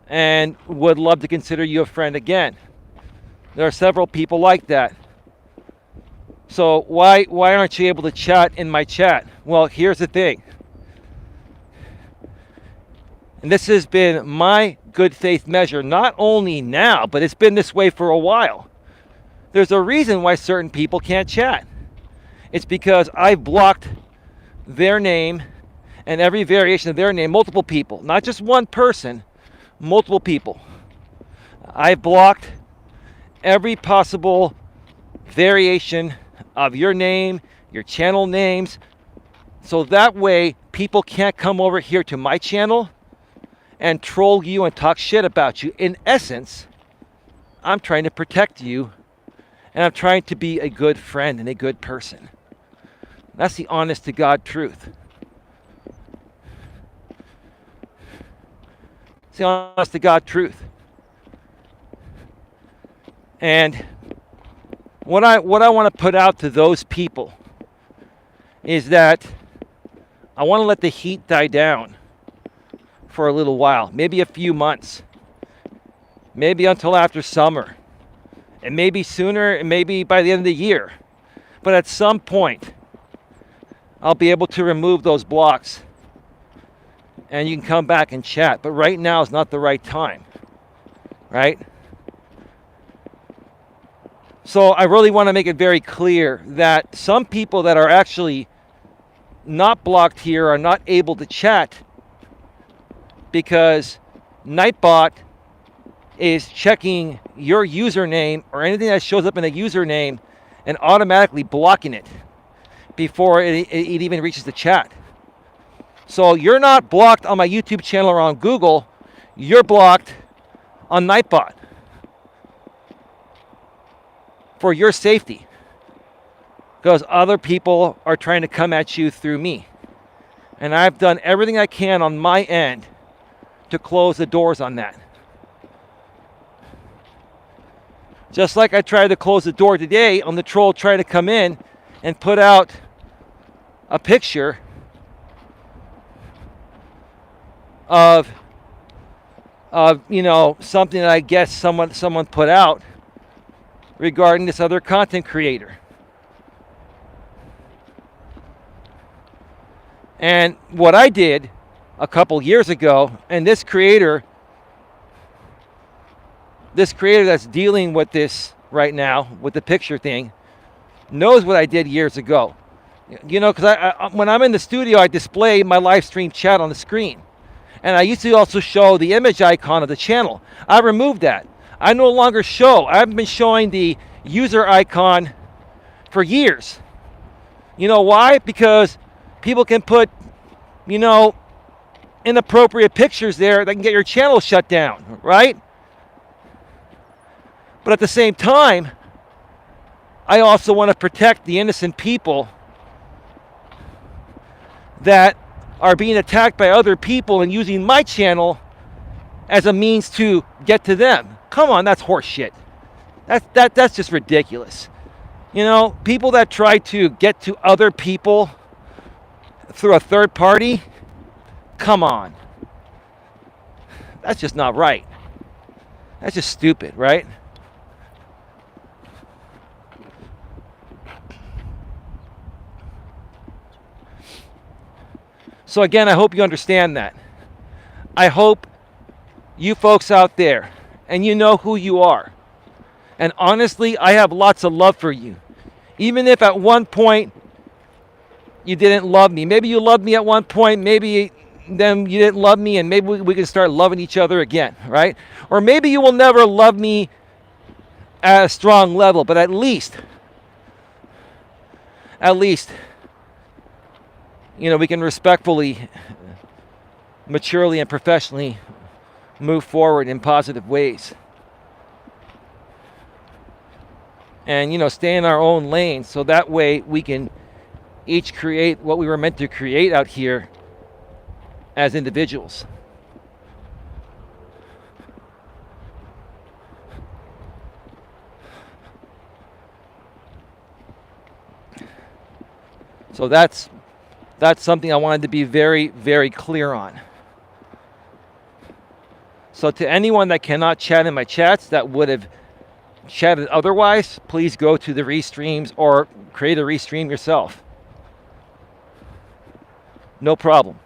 and would love to consider you a friend again. There are several people like that. So why aren't you able to chat in my chat? Well, here's the thing. And this has been my good faith measure, not only now, but it's been this way for a while. There's a reason why certain people can't chat. It's because I've blocked their name and every variation of their name, multiple people, not just one person, multiple people. I've blocked every possible variation of your name, your channel names, so that way people can't come over here to my channel and troll you and talk shit about you. In essence, I'm trying to protect you, and I'm trying to be a good friend and a good person. That's the honest to God truth. It's the honest to God truth. And what I want to put out to those people is that I want to let the heat die down for a little while, maybe a few months, maybe until after summer, and maybe sooner, and maybe by the end of the year. But at some point, I'll be able to remove those blocks and you can come back and chat. But right now is not the right time, right? So I really want to make it very clear that some people that are actually not blocked here are not able to chat because Nightbot is checking your username or anything that shows up in a username and automatically blocking it before it even reaches the chat. So you're not blocked on my YouTube channel or on Google, you're blocked on Nightbot for your safety, because other people are trying to come at you through me. And I've done everything I can on my end to close the doors on that. Just like I tried to close the door today on the troll trying to come in and put out a picture of something that I guess someone put out regarding this other content creator. And what I did a couple years ago, and this creator that's dealing with this right now, with the picture thing, knows what I did years ago. Because I when I'm in the studio, I display my live stream chat on the screen. And I used to also show the image icon of the channel. I removed that. I no longer show. I haven't been showing the user icon for years. You know why? Because people can put, inappropriate pictures there that can get your channel shut down, right? But at the same time, I also want to protect the innocent people that are being attacked by other people and using my channel as a means to get to them. Come on, that's horse shit. That's just ridiculous. People that try to get to other people through a third party, come on. That's just not right. That's just stupid, right? So again, I hope you understand that. I hope you folks out there, and you know who you are. And honestly, I have lots of love for you. Even if at one point you didn't love me. Maybe you loved me at one point, maybe then you didn't love me, and maybe we can start loving each other again, right? Or maybe you will never love me at a strong level, but at least, we can respectfully, maturely, and professionally move forward in positive ways. And, stay in our own lane so that way we can each create what we were meant to create out here as individuals. So that's something I wanted to be very, very clear on. So to anyone that cannot chat in my chats that would have chatted otherwise, please go to the restreams or create a restream yourself. No problem.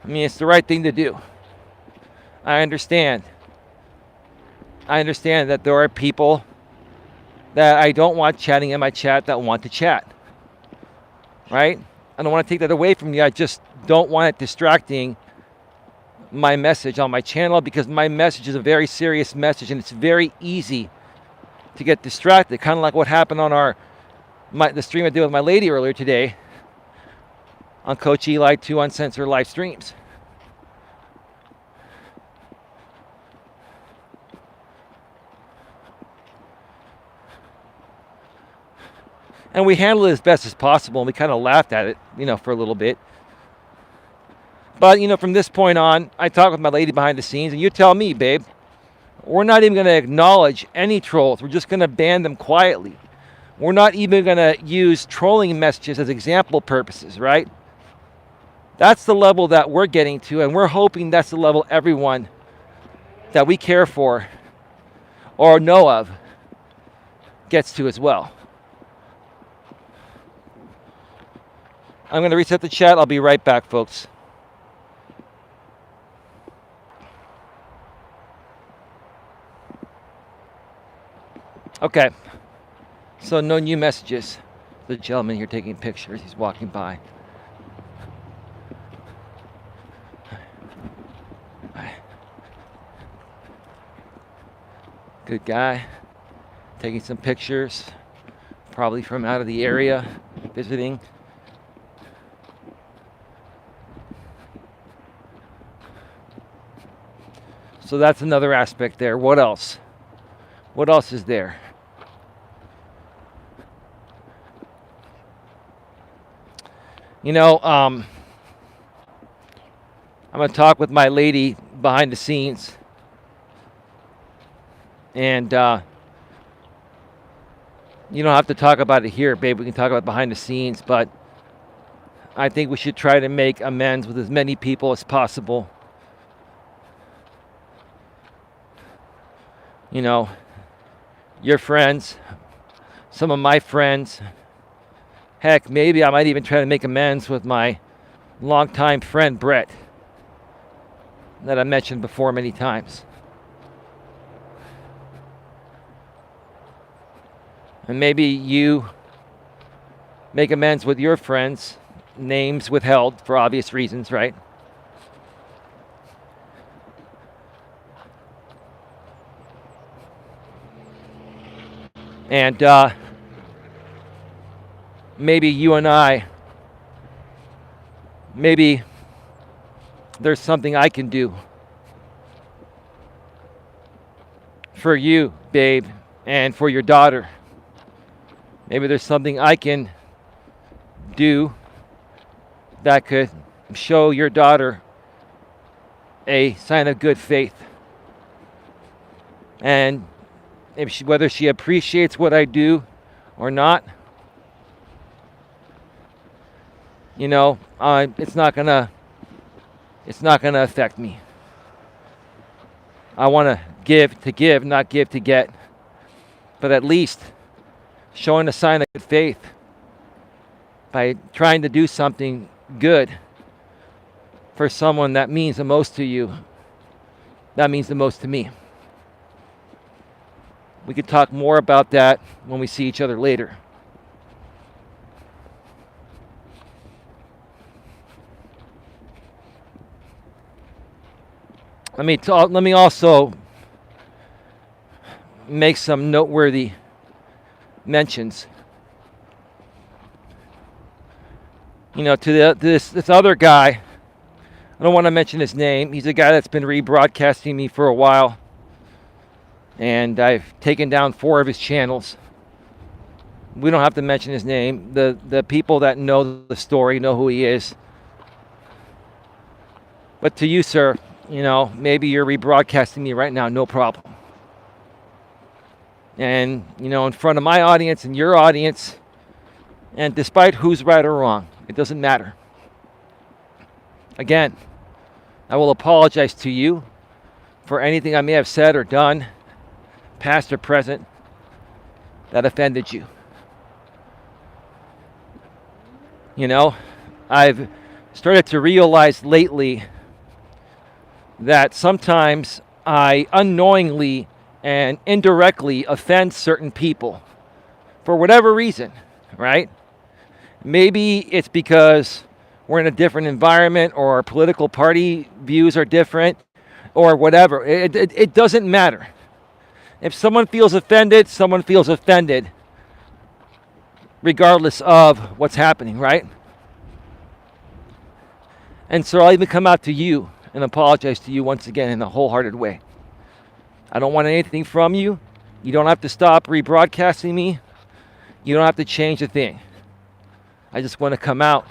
I mean, it's the right thing to do. I understand that there are people that I don't want chatting in my chat that want to chat, right? I don't want to take that away from you. I just don't want it distracting my message on my channel, because my message is a very serious message and it's very easy to get distracted. Kind of like what happened on the stream I did with my lady earlier today on Coach Eli 2 Uncensored live streams. And we handled it as best as possible, and we kind of laughed at it, for a little bit. But, from this point on, I talk with my lady behind the scenes, and you tell me, babe, we're not even going to acknowledge any trolls. We're just going to ban them quietly. We're not even going to use trolling messages as example purposes, right? That's the level that we're getting to, and we're hoping that's the level everyone that we care for or know of gets to as well. I'm going to reset the chat. I'll be right back, folks. Okay. So no new messages. The gentleman here taking pictures. He's walking by. Good guy. Taking some pictures. Probably from out of the area. Visiting. So that's another aspect there. What else? What else is there? I'm going to talk with my lady behind the scenes. And you don't have to talk about it here, babe. We can talk about it behind the scenes. But I think we should try to make amends with as many people as possible. Your friends, some of my friends. Heck, maybe I might even try to make amends with my longtime friend, Brett, that I mentioned before many times. And maybe you make amends with your friends, names withheld for obvious reasons, right? And maybe you and I, maybe there's something I can do for you, babe, and for your daughter. Maybe there's something I can do that could show your daughter a sign of good faith. And whether she appreciates what I do or not, it's not gonna affect me. I want to give, not give to get. But at least showing a sign of good faith by trying to do something good for someone that means the most to you, that means the most to me. We could talk more about that when we see each other later. Let me also make some noteworthy mentions. To this other guy, I don't want to mention his name. He's a guy that's been rebroadcasting me for a while. And I've taken down 4 of his channels. We don't have to mention his name. The people that know the story know who he is. But to you, sir, maybe you're rebroadcasting me right now, no problem. And, in front of my audience and your audience, and despite who's right or wrong, it doesn't matter. Again, I will apologize to you for anything I may have said or done, past or present, that offended you. I've started to realize lately that sometimes I unknowingly and indirectly offend certain people for whatever reason, right? Maybe it's because we're in a different environment or our political party views are different or whatever. It doesn't matter. If someone feels offended, someone feels offended regardless of what's happening, right? And so I'll even come out to you and apologize to you once again in a wholehearted way. I don't want anything from you. You don't have to stop rebroadcasting me. You don't have to change a thing. I just want to come out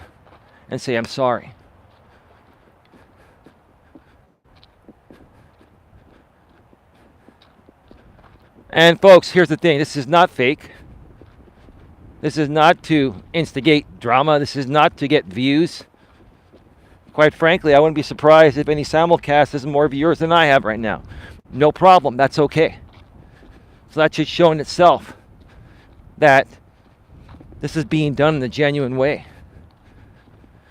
and say I'm sorry. And folks, here's the thing. This is not fake. This is not to instigate drama. This is not to get views. Quite frankly, I wouldn't be surprised if any simulcast has more viewers than I have right now. No problem. That's okay. So that should show in itself that this is being done in a genuine way.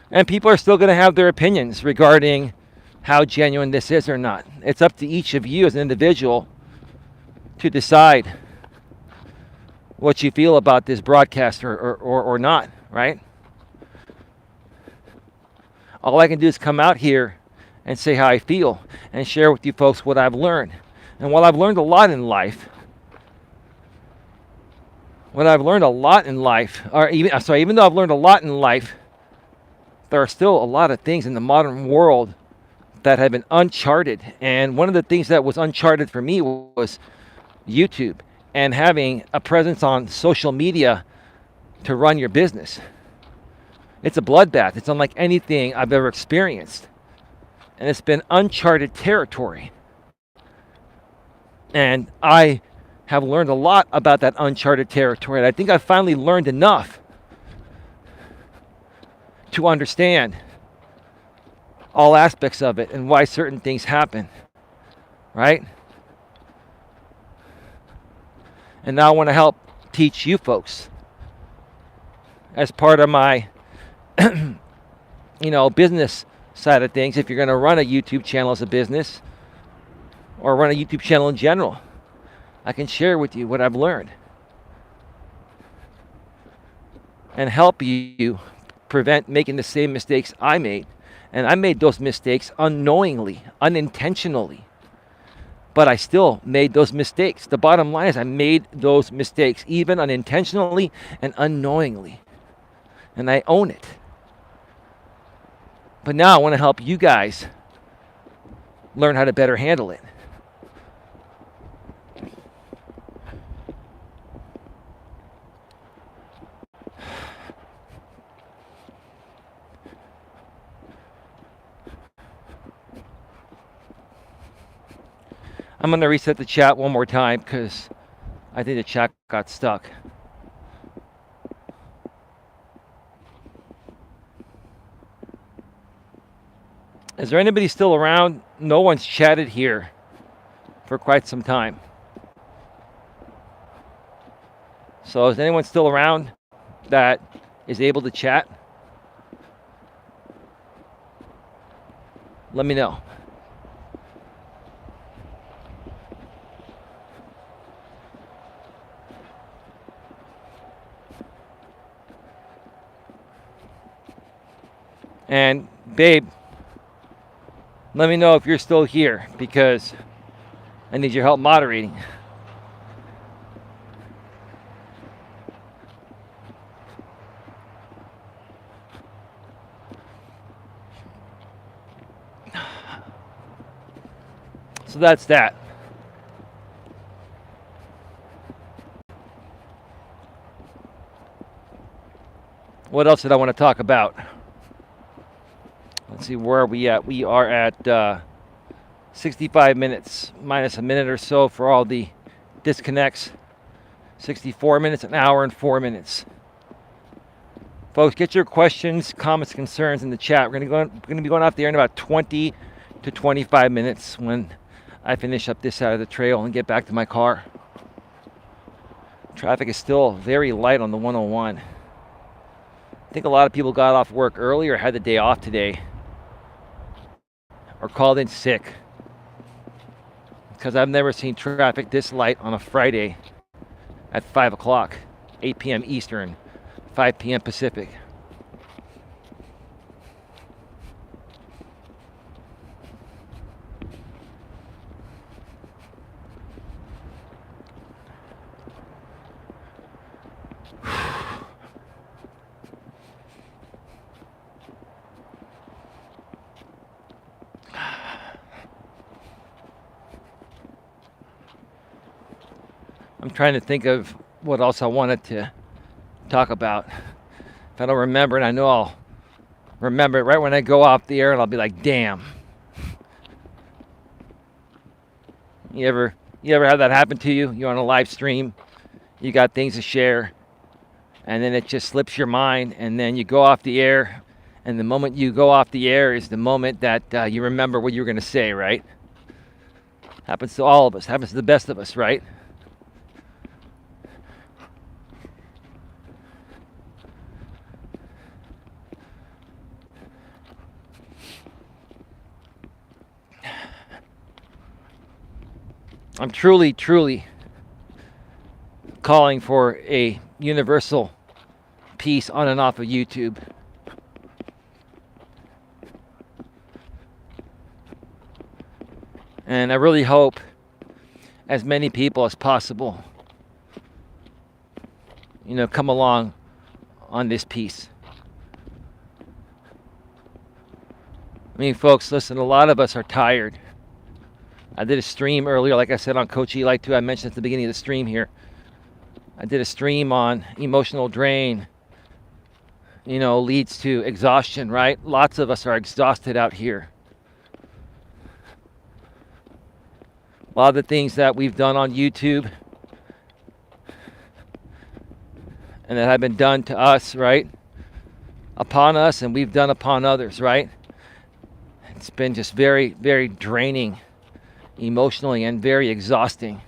And people are still going to have their opinions regarding how genuine this is or not. It's up to each of you as an individual to decide what you feel about this broadcast or not, right? All I can do is come out here and say how I feel and share with you folks what I've learned. And while I've learned a lot in life, even though I've learned a lot in life, there are still a lot of things in the modern world that have been uncharted. And one of the things that was uncharted for me was YouTube and having a presence on social media to run your business. It's a bloodbath. It's unlike anything I've ever experienced. And it's been uncharted territory. And I have learned a lot about that uncharted territory. And I think I've finally learned enough to understand all aspects of it and why certain things happen, right? And now I want to help teach you folks as part of my business side of things. If you're going to run a YouTube channel as a business or run a YouTube channel in general, I can share with you what I've learned and help you prevent making the same mistakes I made. And I made those mistakes unknowingly, unintentionally, but I still made those mistakes. The bottom line is I made those mistakes, even unintentionally and unknowingly, and I own it. But now I want to help you guys learn how to better handle it. I'm going to reset the chat one more time because I think the chat got stuck. Is there anybody still around? No one's chatted here for quite some time. So is anyone still around that is able to chat? Let me know. And babe, let me know if you're still here because I need your help moderating. So that's that. What else did I want to talk about? Let's see, where are we at? We are at 65 minutes, minus a minute or so for all the disconnects. 64 minutes, an hour and 4 minutes. Folks, get your questions, comments, concerns in the chat. We're going to be going off the air in about 20 to 25 minutes when I finish up this side of the trail and get back to my car. Traffic is still very light on the 101. I think a lot of people got off work early or had the day off today or called in sick, because I've never seen traffic this light on a Friday at 5 o'clock, 8 p.m. Eastern, 5 p.m. Pacific. I'm trying to think of what else I wanted to talk about. If I don't remember it, I know I'll remember it right when I go off the air, and I'll be like, damn. You ever have that happen to you? You're on a live stream, you got things to share, and then it just slips your mind, and then you go off the air, and the moment you go off the air is the moment that you remember what you were going to say, right? Happens to all of us, happens to the best of us, right? I'm truly calling for a universal peace on and off of YouTube. And I really hope as many people as possible, come along on this peace. I mean, folks, listen, a lot of us are tired. I did a stream earlier, like I said, on Coach Eli too. I mentioned at the beginning of the stream here. I did a stream on emotional drain, leads to exhaustion, right? Lots of us are exhausted out here. A lot of the things that we've done on YouTube and that have been done to us, right? Upon us, and we've done upon others, right? It's been just very, very draining emotionally and very exhausting.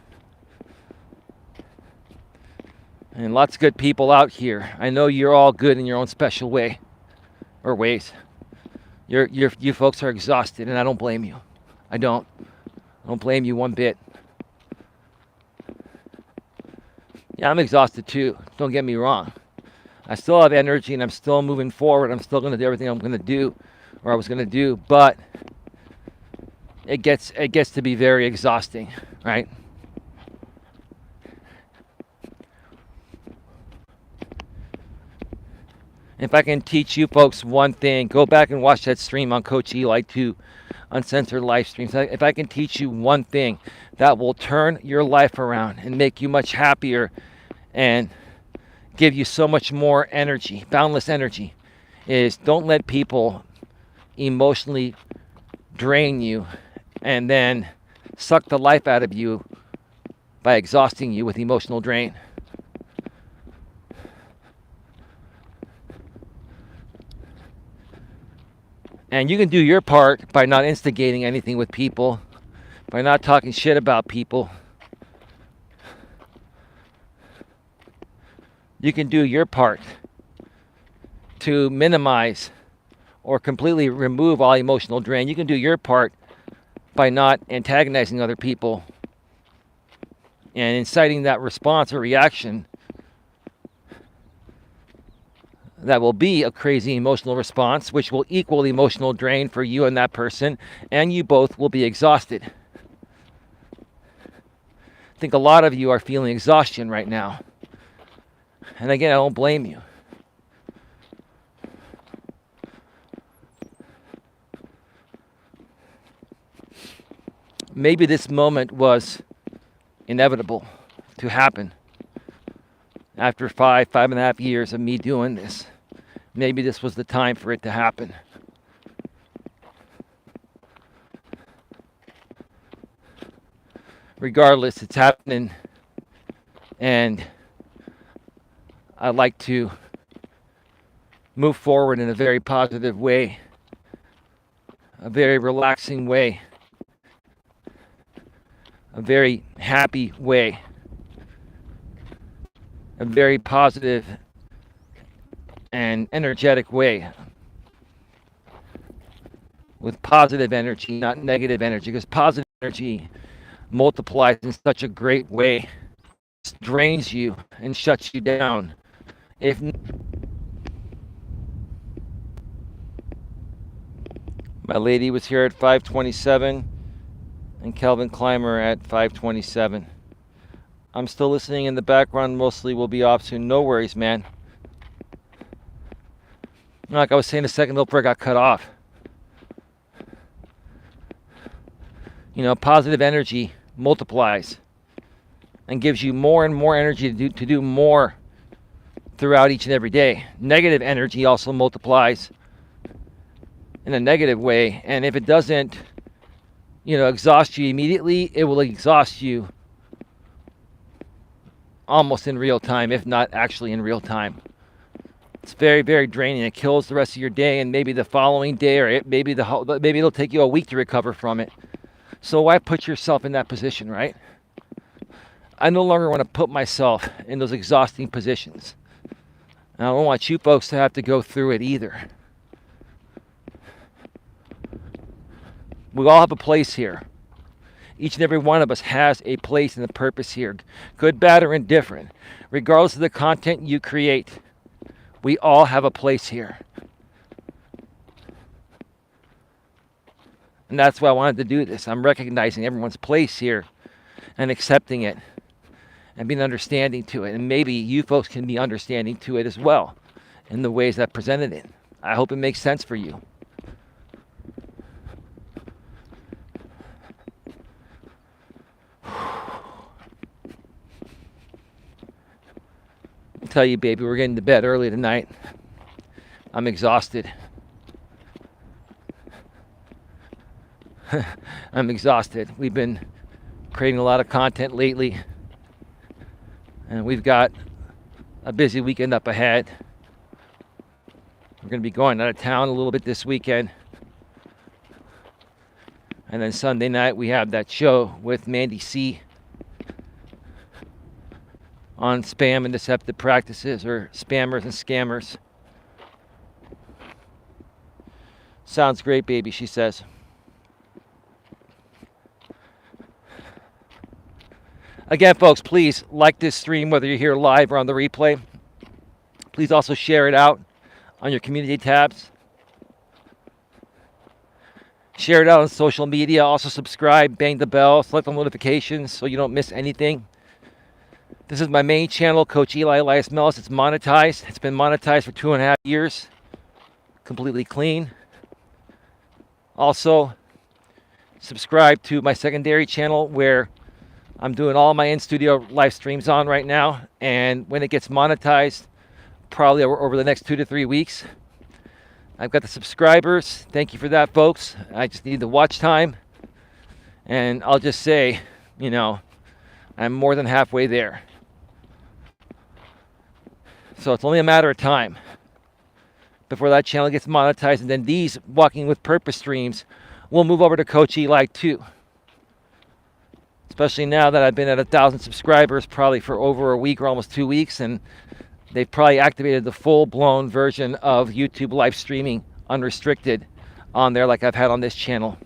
And lots of good people out here. I know you're all good in your own special way or ways. You folks are exhausted, and I don't blame you. I don't blame you one bit. Yeah, I'm exhausted too. Don't get me wrong. I still have energy, and I'm still moving forward. I'm still going to do everything I'm going to do, or I was going to do, but it gets to be very exhausting, right? If I can teach you folks one thing, go back and watch that stream on Coach Eli 2 Uncensored Live Streams. If I can teach you one thing that will turn your life around and make you much happier and give you so much more energy, boundless energy, is don't let people emotionally drain you and then suck the life out of you by exhausting you with emotional drain. And you can do your part by not instigating anything with people, by not talking shit about people. You can do your part to minimize or completely remove all emotional drain. You can do your part by not antagonizing other people and inciting that response or reaction that will be a crazy emotional response, which will equal the emotional drain for you and that person, and you both will be exhausted. I think a lot of you are feeling exhaustion right now. And again, I don't blame you. Maybe this moment was inevitable to happen after 5.5 years of me doing this. maybe this was the time for it to happen. Regardless, it's happening, and I'd like to move forward in a very positive way, a very relaxing way, a very happy way, a very positive and energetic way, with positive energy, not negative energy, because positive energy multiplies in such a great way, it drains you and shuts you down. If my lady was here at 5:27 and Kelvin Clymer at 5:27. I'm still listening in the background, mostly will be off soon. No worries, man. Like I was saying a second before I got cut off. You know, positive energy multiplies and gives you more and more energy to do more throughout each and every day. Negative energy also multiplies in a negative way, and if it doesn't, exhaust you immediately, it will exhaust you almost in real time, if not actually in real time. It's very, very draining. It kills the rest of your day, and maybe the following day, or maybe it'll take you a week to recover from it. So why put yourself in that position, right? I no longer want to put myself in those exhausting positions. And I don't want you folks to have to go through it either. We all have a place here. Each and every one of us has a place and a purpose here, good, bad, or indifferent. Regardless of the content you create, we all have a place here. And that's why I wanted to do this. I'm recognizing everyone's place here and accepting it and being understanding to it. And maybe you folks can be understanding to it as well in the ways I presented it. I hope it makes sense for you. I'll tell you, baby, we're getting to bed early tonight. I'm exhausted. I'm exhausted. We've been creating a lot of content lately, and we've got a busy weekend up ahead. We're going to be going out of town a little bit this weekend, and then Sunday night we have that show with Mandy C on spam and deceptive practices, or spammers and scammers. Sounds great, baby, she says. Again, folks, please like this stream, whether you're here live or on the replay. Please also share it out on your community tabs. Share it out on social media. Also subscribe, bang the bell, select on notifications so you don't miss anything. This is my main channel, Coach Eli, Elias Melas. It's monetized. It's been monetized for 2.5 years. Completely clean. Also, subscribe to my secondary channel where I'm doing all my in-studio live streams on right now. And when it gets monetized, probably over the next 2 to 3 weeks, I've got the subscribers. Thank you for that, folks. I just need the watch time. And I'll just say, I'm more than halfway there. So it's only a matter of time before that channel gets monetized, and then these Walking with Purpose streams will move over to Coach Eli too. Especially now that I've been at 1,000 subscribers probably for over a week or almost 2 weeks, and they've probably activated the full-blown version of YouTube live streaming unrestricted on there like I've had on this channel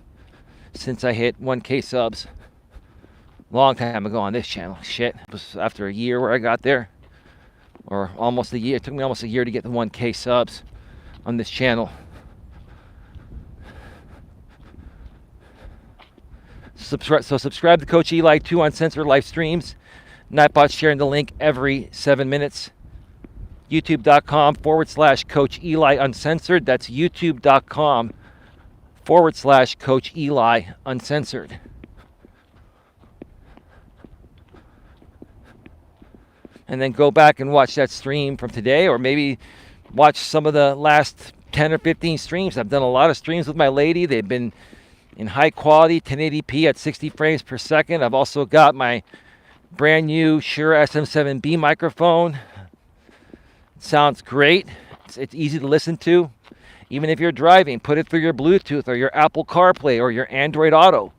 since I hit 1K subs. Long time ago on this channel. Shit, it was after a year where I got there. Or almost a year. It took me almost a year to get the 1K subs on this channel. Subscribe to Coach Eli 2 Uncensored live streams. Nightbot sharing the link every 7 minutes. YouTube.com/Coach Eli Uncensored. That's YouTube.com/Coach Eli Uncensored. And then go back and watch that stream from today, or maybe watch some of the last 10 or 15 streams. I've done a lot of streams with my lady. They've been in high quality 1080p at 60 frames per second. I've also got my brand new Shure SM7B microphone. It sounds great. It's easy to listen to. Even if you're driving, put it through your Bluetooth or your Apple CarPlay or your Android Auto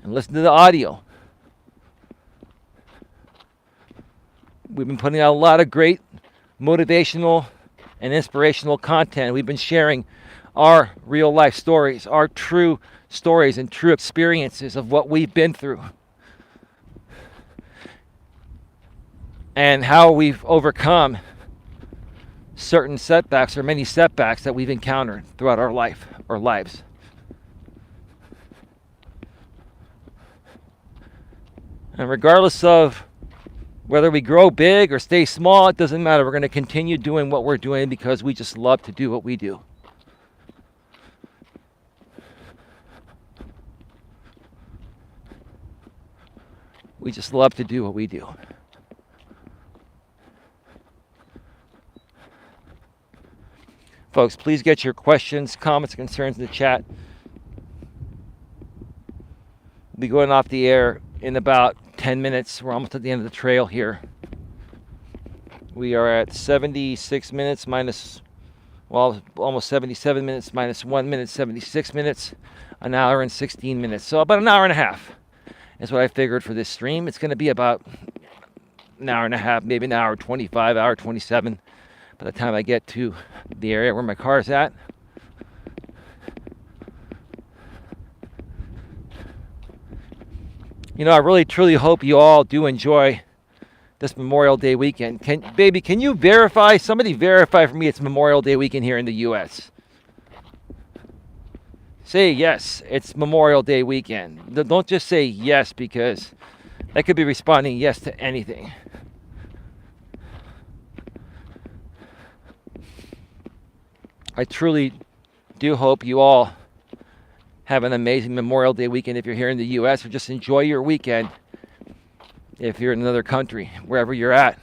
and listen to the audio. We've been putting out a lot of great motivational and inspirational content. We've been sharing our real life stories, our true stories and true experiences of what we've been through and how we've overcome certain setbacks or many setbacks that we've encountered throughout our lives. And regardless of whether we grow big or stay small, it doesn't matter. We're going to continue doing what we're doing because we just love to do what we do. We just love to do what we do. Folks, please get your questions, comments, and concerns in the chat. We'll be going off the air in about 10 minutes. We're almost at the end of the trail here. We are at 76 minutes minus, well, almost 77 minutes minus 1 minute, 76 minutes, an hour and 16 minutes. So about an hour and a half is what I figured for this stream. It's going to be about an hour and a half, maybe an hour 25, hour 27 by the time I get to the area where my car is at. You know, I really truly hope you all do enjoy this Memorial Day weekend. Can you verify, somebody verify for me it's Memorial Day weekend here in the US? Say yes, it's Memorial Day weekend. Don't just say yes, because that could be responding yes to anything. I truly do hope you all have an amazing Memorial Day weekend if you're here in the U.S., or just enjoy your weekend if you're in another country, wherever you're at.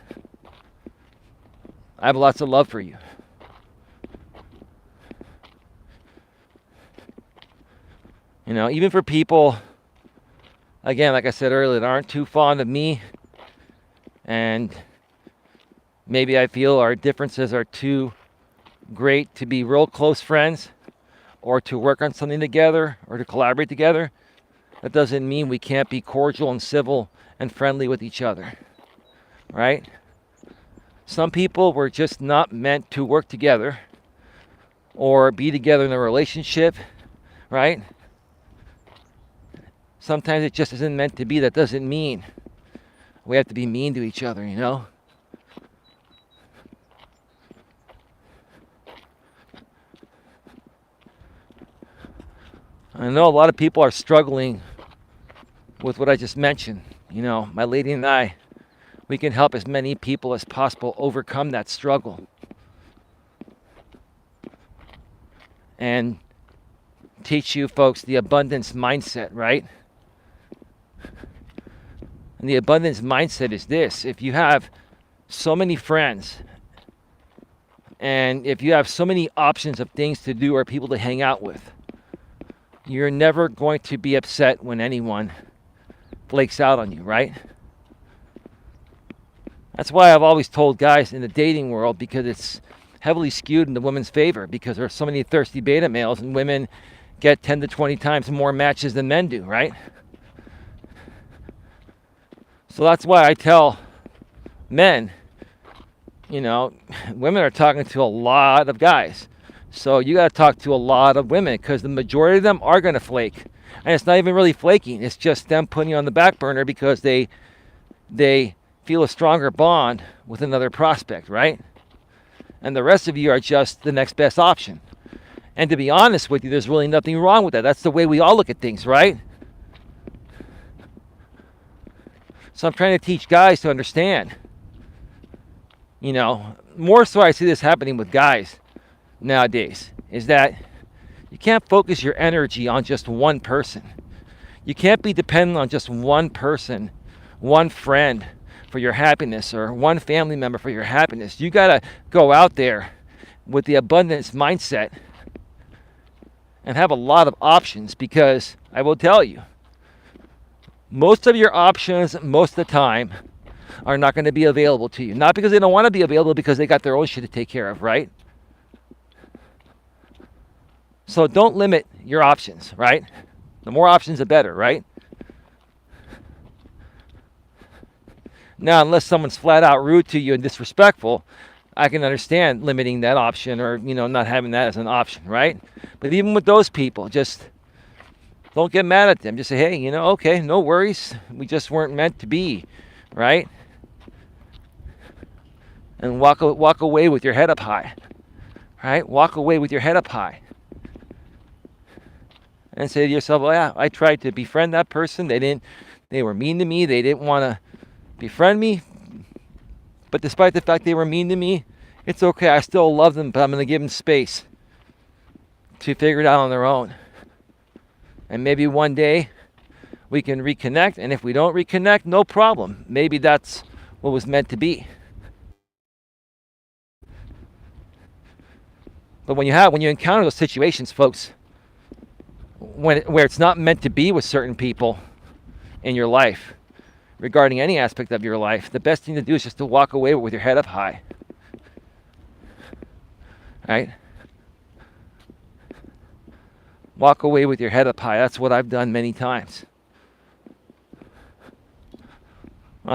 I have lots of love for you. You know, even for people, again, like I said earlier, that aren't too fond of me, and maybe I feel our differences are too great to be real close friends or to work on something together or to collaborate together, that doesn't mean we can't be cordial and civil and friendly with each other, right? Some people were just not meant to work together or be together in a relationship, right? Sometimes it just isn't meant to be. That doesn't mean we have to be mean to each other, you know? I know a lot of people are struggling with what I just mentioned. You know, my lady and I, we can help as many people as possible overcome that struggle. And teach you folks the abundance mindset, right? And the abundance mindset is this: if you have so many friends, and if you have so many options of things to do or people to hang out with, you're never going to be upset when anyone flakes out on you, right? That's why I've always told guys in the dating world, because it's heavily skewed in the women's favor, because there are so many thirsty beta males, and women get 10 to 20 times more matches than men do, right? So that's why I tell men, you know, women are talking to a lot of guys. So you got to talk to a lot of women, because the majority of them are going to flake. And it's not even really flaking. It's just them putting you on the back burner because they feel a stronger bond with another prospect, right? And the rest of you are just the next best option. And to be honest with you, there's really nothing wrong with that. That's the way we all look at things, right? So I'm trying to teach guys to understand. You know, more so I see this happening with guys nowadays, is that you can't focus your energy on just one person. You can't be dependent on just one person, one friend, for your happiness or one family member for your happiness. You got to go out there with the abundance mindset and have a lot of options, because I will tell you, most of your options most of the time are not going to be available to you. Not because they don't want to be available, because they got their own shit to take care of, right? So don't limit your options, right? The more options, the better, right? Now, unless someone's flat out rude to you and disrespectful, I can understand limiting that option, or, not having that as an option, right? But even with those people, just don't get mad at them. Just say, hey, okay, no worries. We just weren't meant to be, right? And walk away with your head up high, right? Walk away with your head up high. And say to yourself, well, yeah, I tried to befriend that person. They were mean to me. They didn't want to befriend me. But despite the fact they were mean to me, it's okay. I still love them, but I'm going to give them space to figure it out on their own. And maybe one day we can reconnect. And if we don't reconnect, no problem. Maybe that's what was meant to be. But when you encounter those situations, folks, where it's not meant to be with certain people in your life, regarding any aspect of your life, the best thing to do is just to walk away with your head up high. Right? Walk away with your head up high. That's what I've done many times.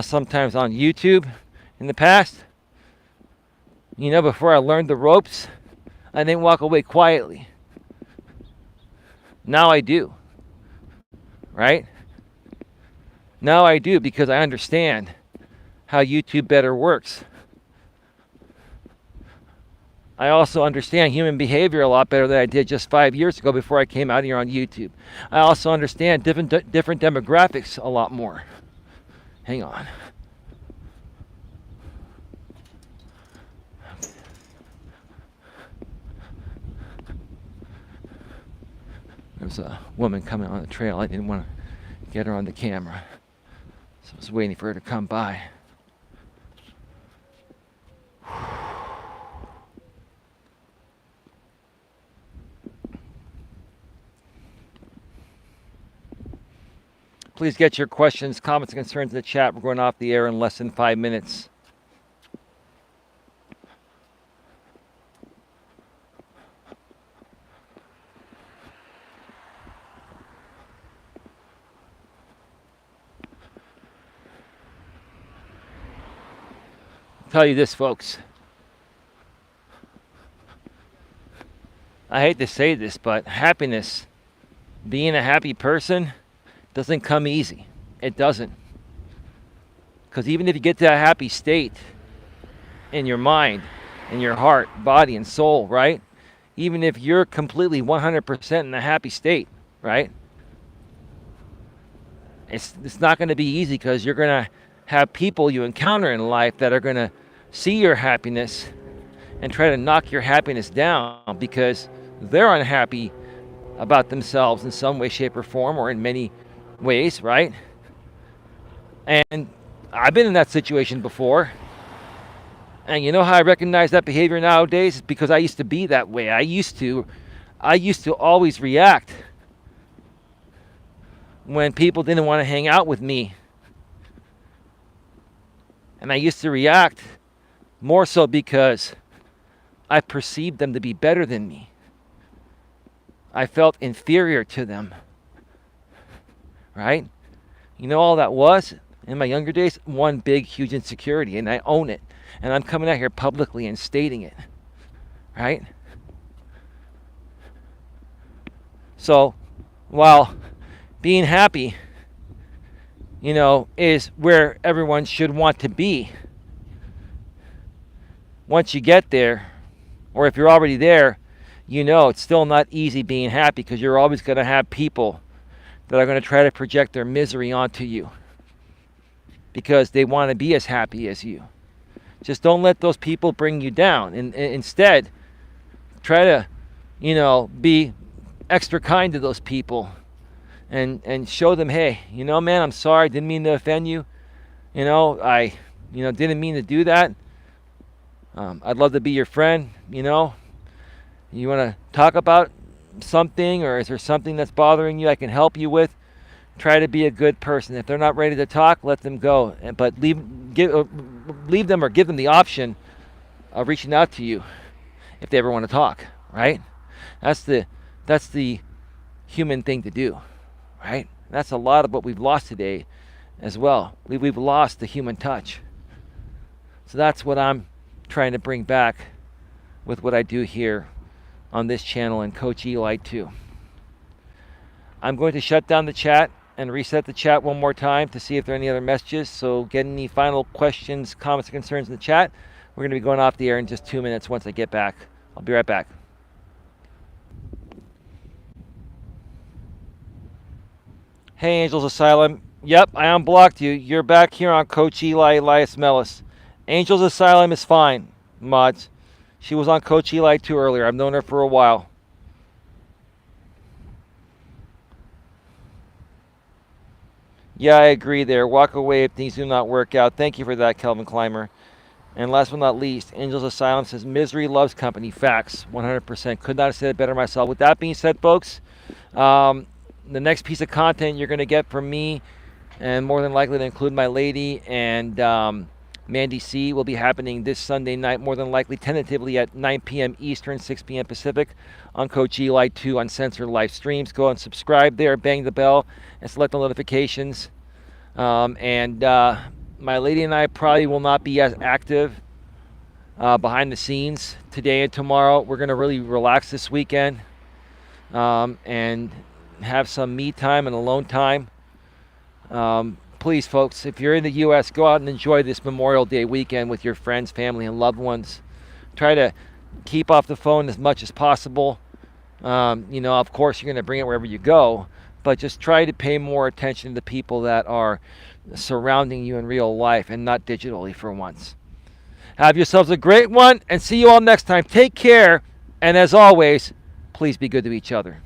Sometimes on YouTube in the past, before I learned the ropes, I didn't walk away quietly. Now I do. Right? Now I do, because I understand how YouTube better works. I also understand human behavior a lot better than I did just 5 years ago before I came out here on YouTube. I also understand different demographics a lot more. Hang on. There was a woman coming on the trail. I didn't want to get her on the camera, so I was waiting for her to come by. Please get your questions, comments, and concerns in the chat. We're going off the air in less than 5 minutes. I'll tell you this, folks. I hate to say this, but happiness, being a happy person, doesn't come easy. It doesn't. Because even if you get to a happy state in your mind, in your heart, body, and soul, right? Even if you're completely 100% in a happy state, right? It's not going to be easy, because you're going to have people you encounter in life that are going to see your happiness and try to knock your happiness down, because they're unhappy about themselves in some way, shape, or form, or in many ways, right? And I've been in that situation before. And you know how I recognize that behavior nowadays? It's because I used to be that way. I used to always react when people didn't want to hang out with me. And I used to react more so because I perceived them to be better than me. I felt inferior to them. Right? You know all that was, in my younger days? One big, huge insecurity, and I own it. And I'm coming out here publicly and stating it. Right? So, while being happy, is where everyone should want to be, once you get there, or if you're already there, it's still not easy being happy, because you're always going to have people that are going to try to project their misery onto you because they want to be as happy as you. Just don't let those people bring you down. And instead, try to, be extra kind to those people and show them, hey, man, I'm sorry. I didn't mean to offend you. I didn't mean to do that. I'd love to be your friend. You want to talk about something, or is there something that's bothering you I can help you with? Try to be a good person. If they're not ready to talk, let them go. But leave them or give them the option of reaching out to you if they ever want to talk, right? That's the human thing to do, right? That's a lot of what we've lost today as well. We've lost the human touch. So that's what I'm trying to bring back with what I do here on this channel and Coach Eli too. I'm going to shut down the chat and reset the chat one more time to see if there are any other messages. So get any final questions, comments, or concerns in the chat. We're going to be going off the air in just 2 minutes once I get back. I'll be right back. Hey, Angels Asylum. Yep, I unblocked you. You're back here on Coach Eli, Elias Melas. Angels Asylum is fine, mods. She was on Coach Eli too earlier. I've known her for a while. Yeah, I agree there. Walk away if things do not work out. Thank you for that, Kelvin Clymer. And last but not least, Angels Asylum says, misery loves company. Facts, 100%. Could not have said it better myself. With that being said, folks, the next piece of content you're going to get from me, and more than likely to include my lady and Mandy C, will be happening this Sunday night, more than likely tentatively at 9 p.m. Eastern, 6 p.m. Pacific on Coach Eli 2 on Censored Live Streams. Go and subscribe there, bang the bell, and select the notifications. My lady and I probably will not be as active behind the scenes today and tomorrow. We're going to really relax this weekend and have some me time and alone time. Please, folks, if you're in the U.S., go out and enjoy this Memorial Day weekend with your friends, family, and loved ones. Try to keep off the phone as much as possible. Of course, you're going to bring it wherever you go, but just try to pay more attention to the people that are surrounding you in real life and not digitally for once. Have yourselves a great one, and see you all next time. Take care, and as always, please be good to each other.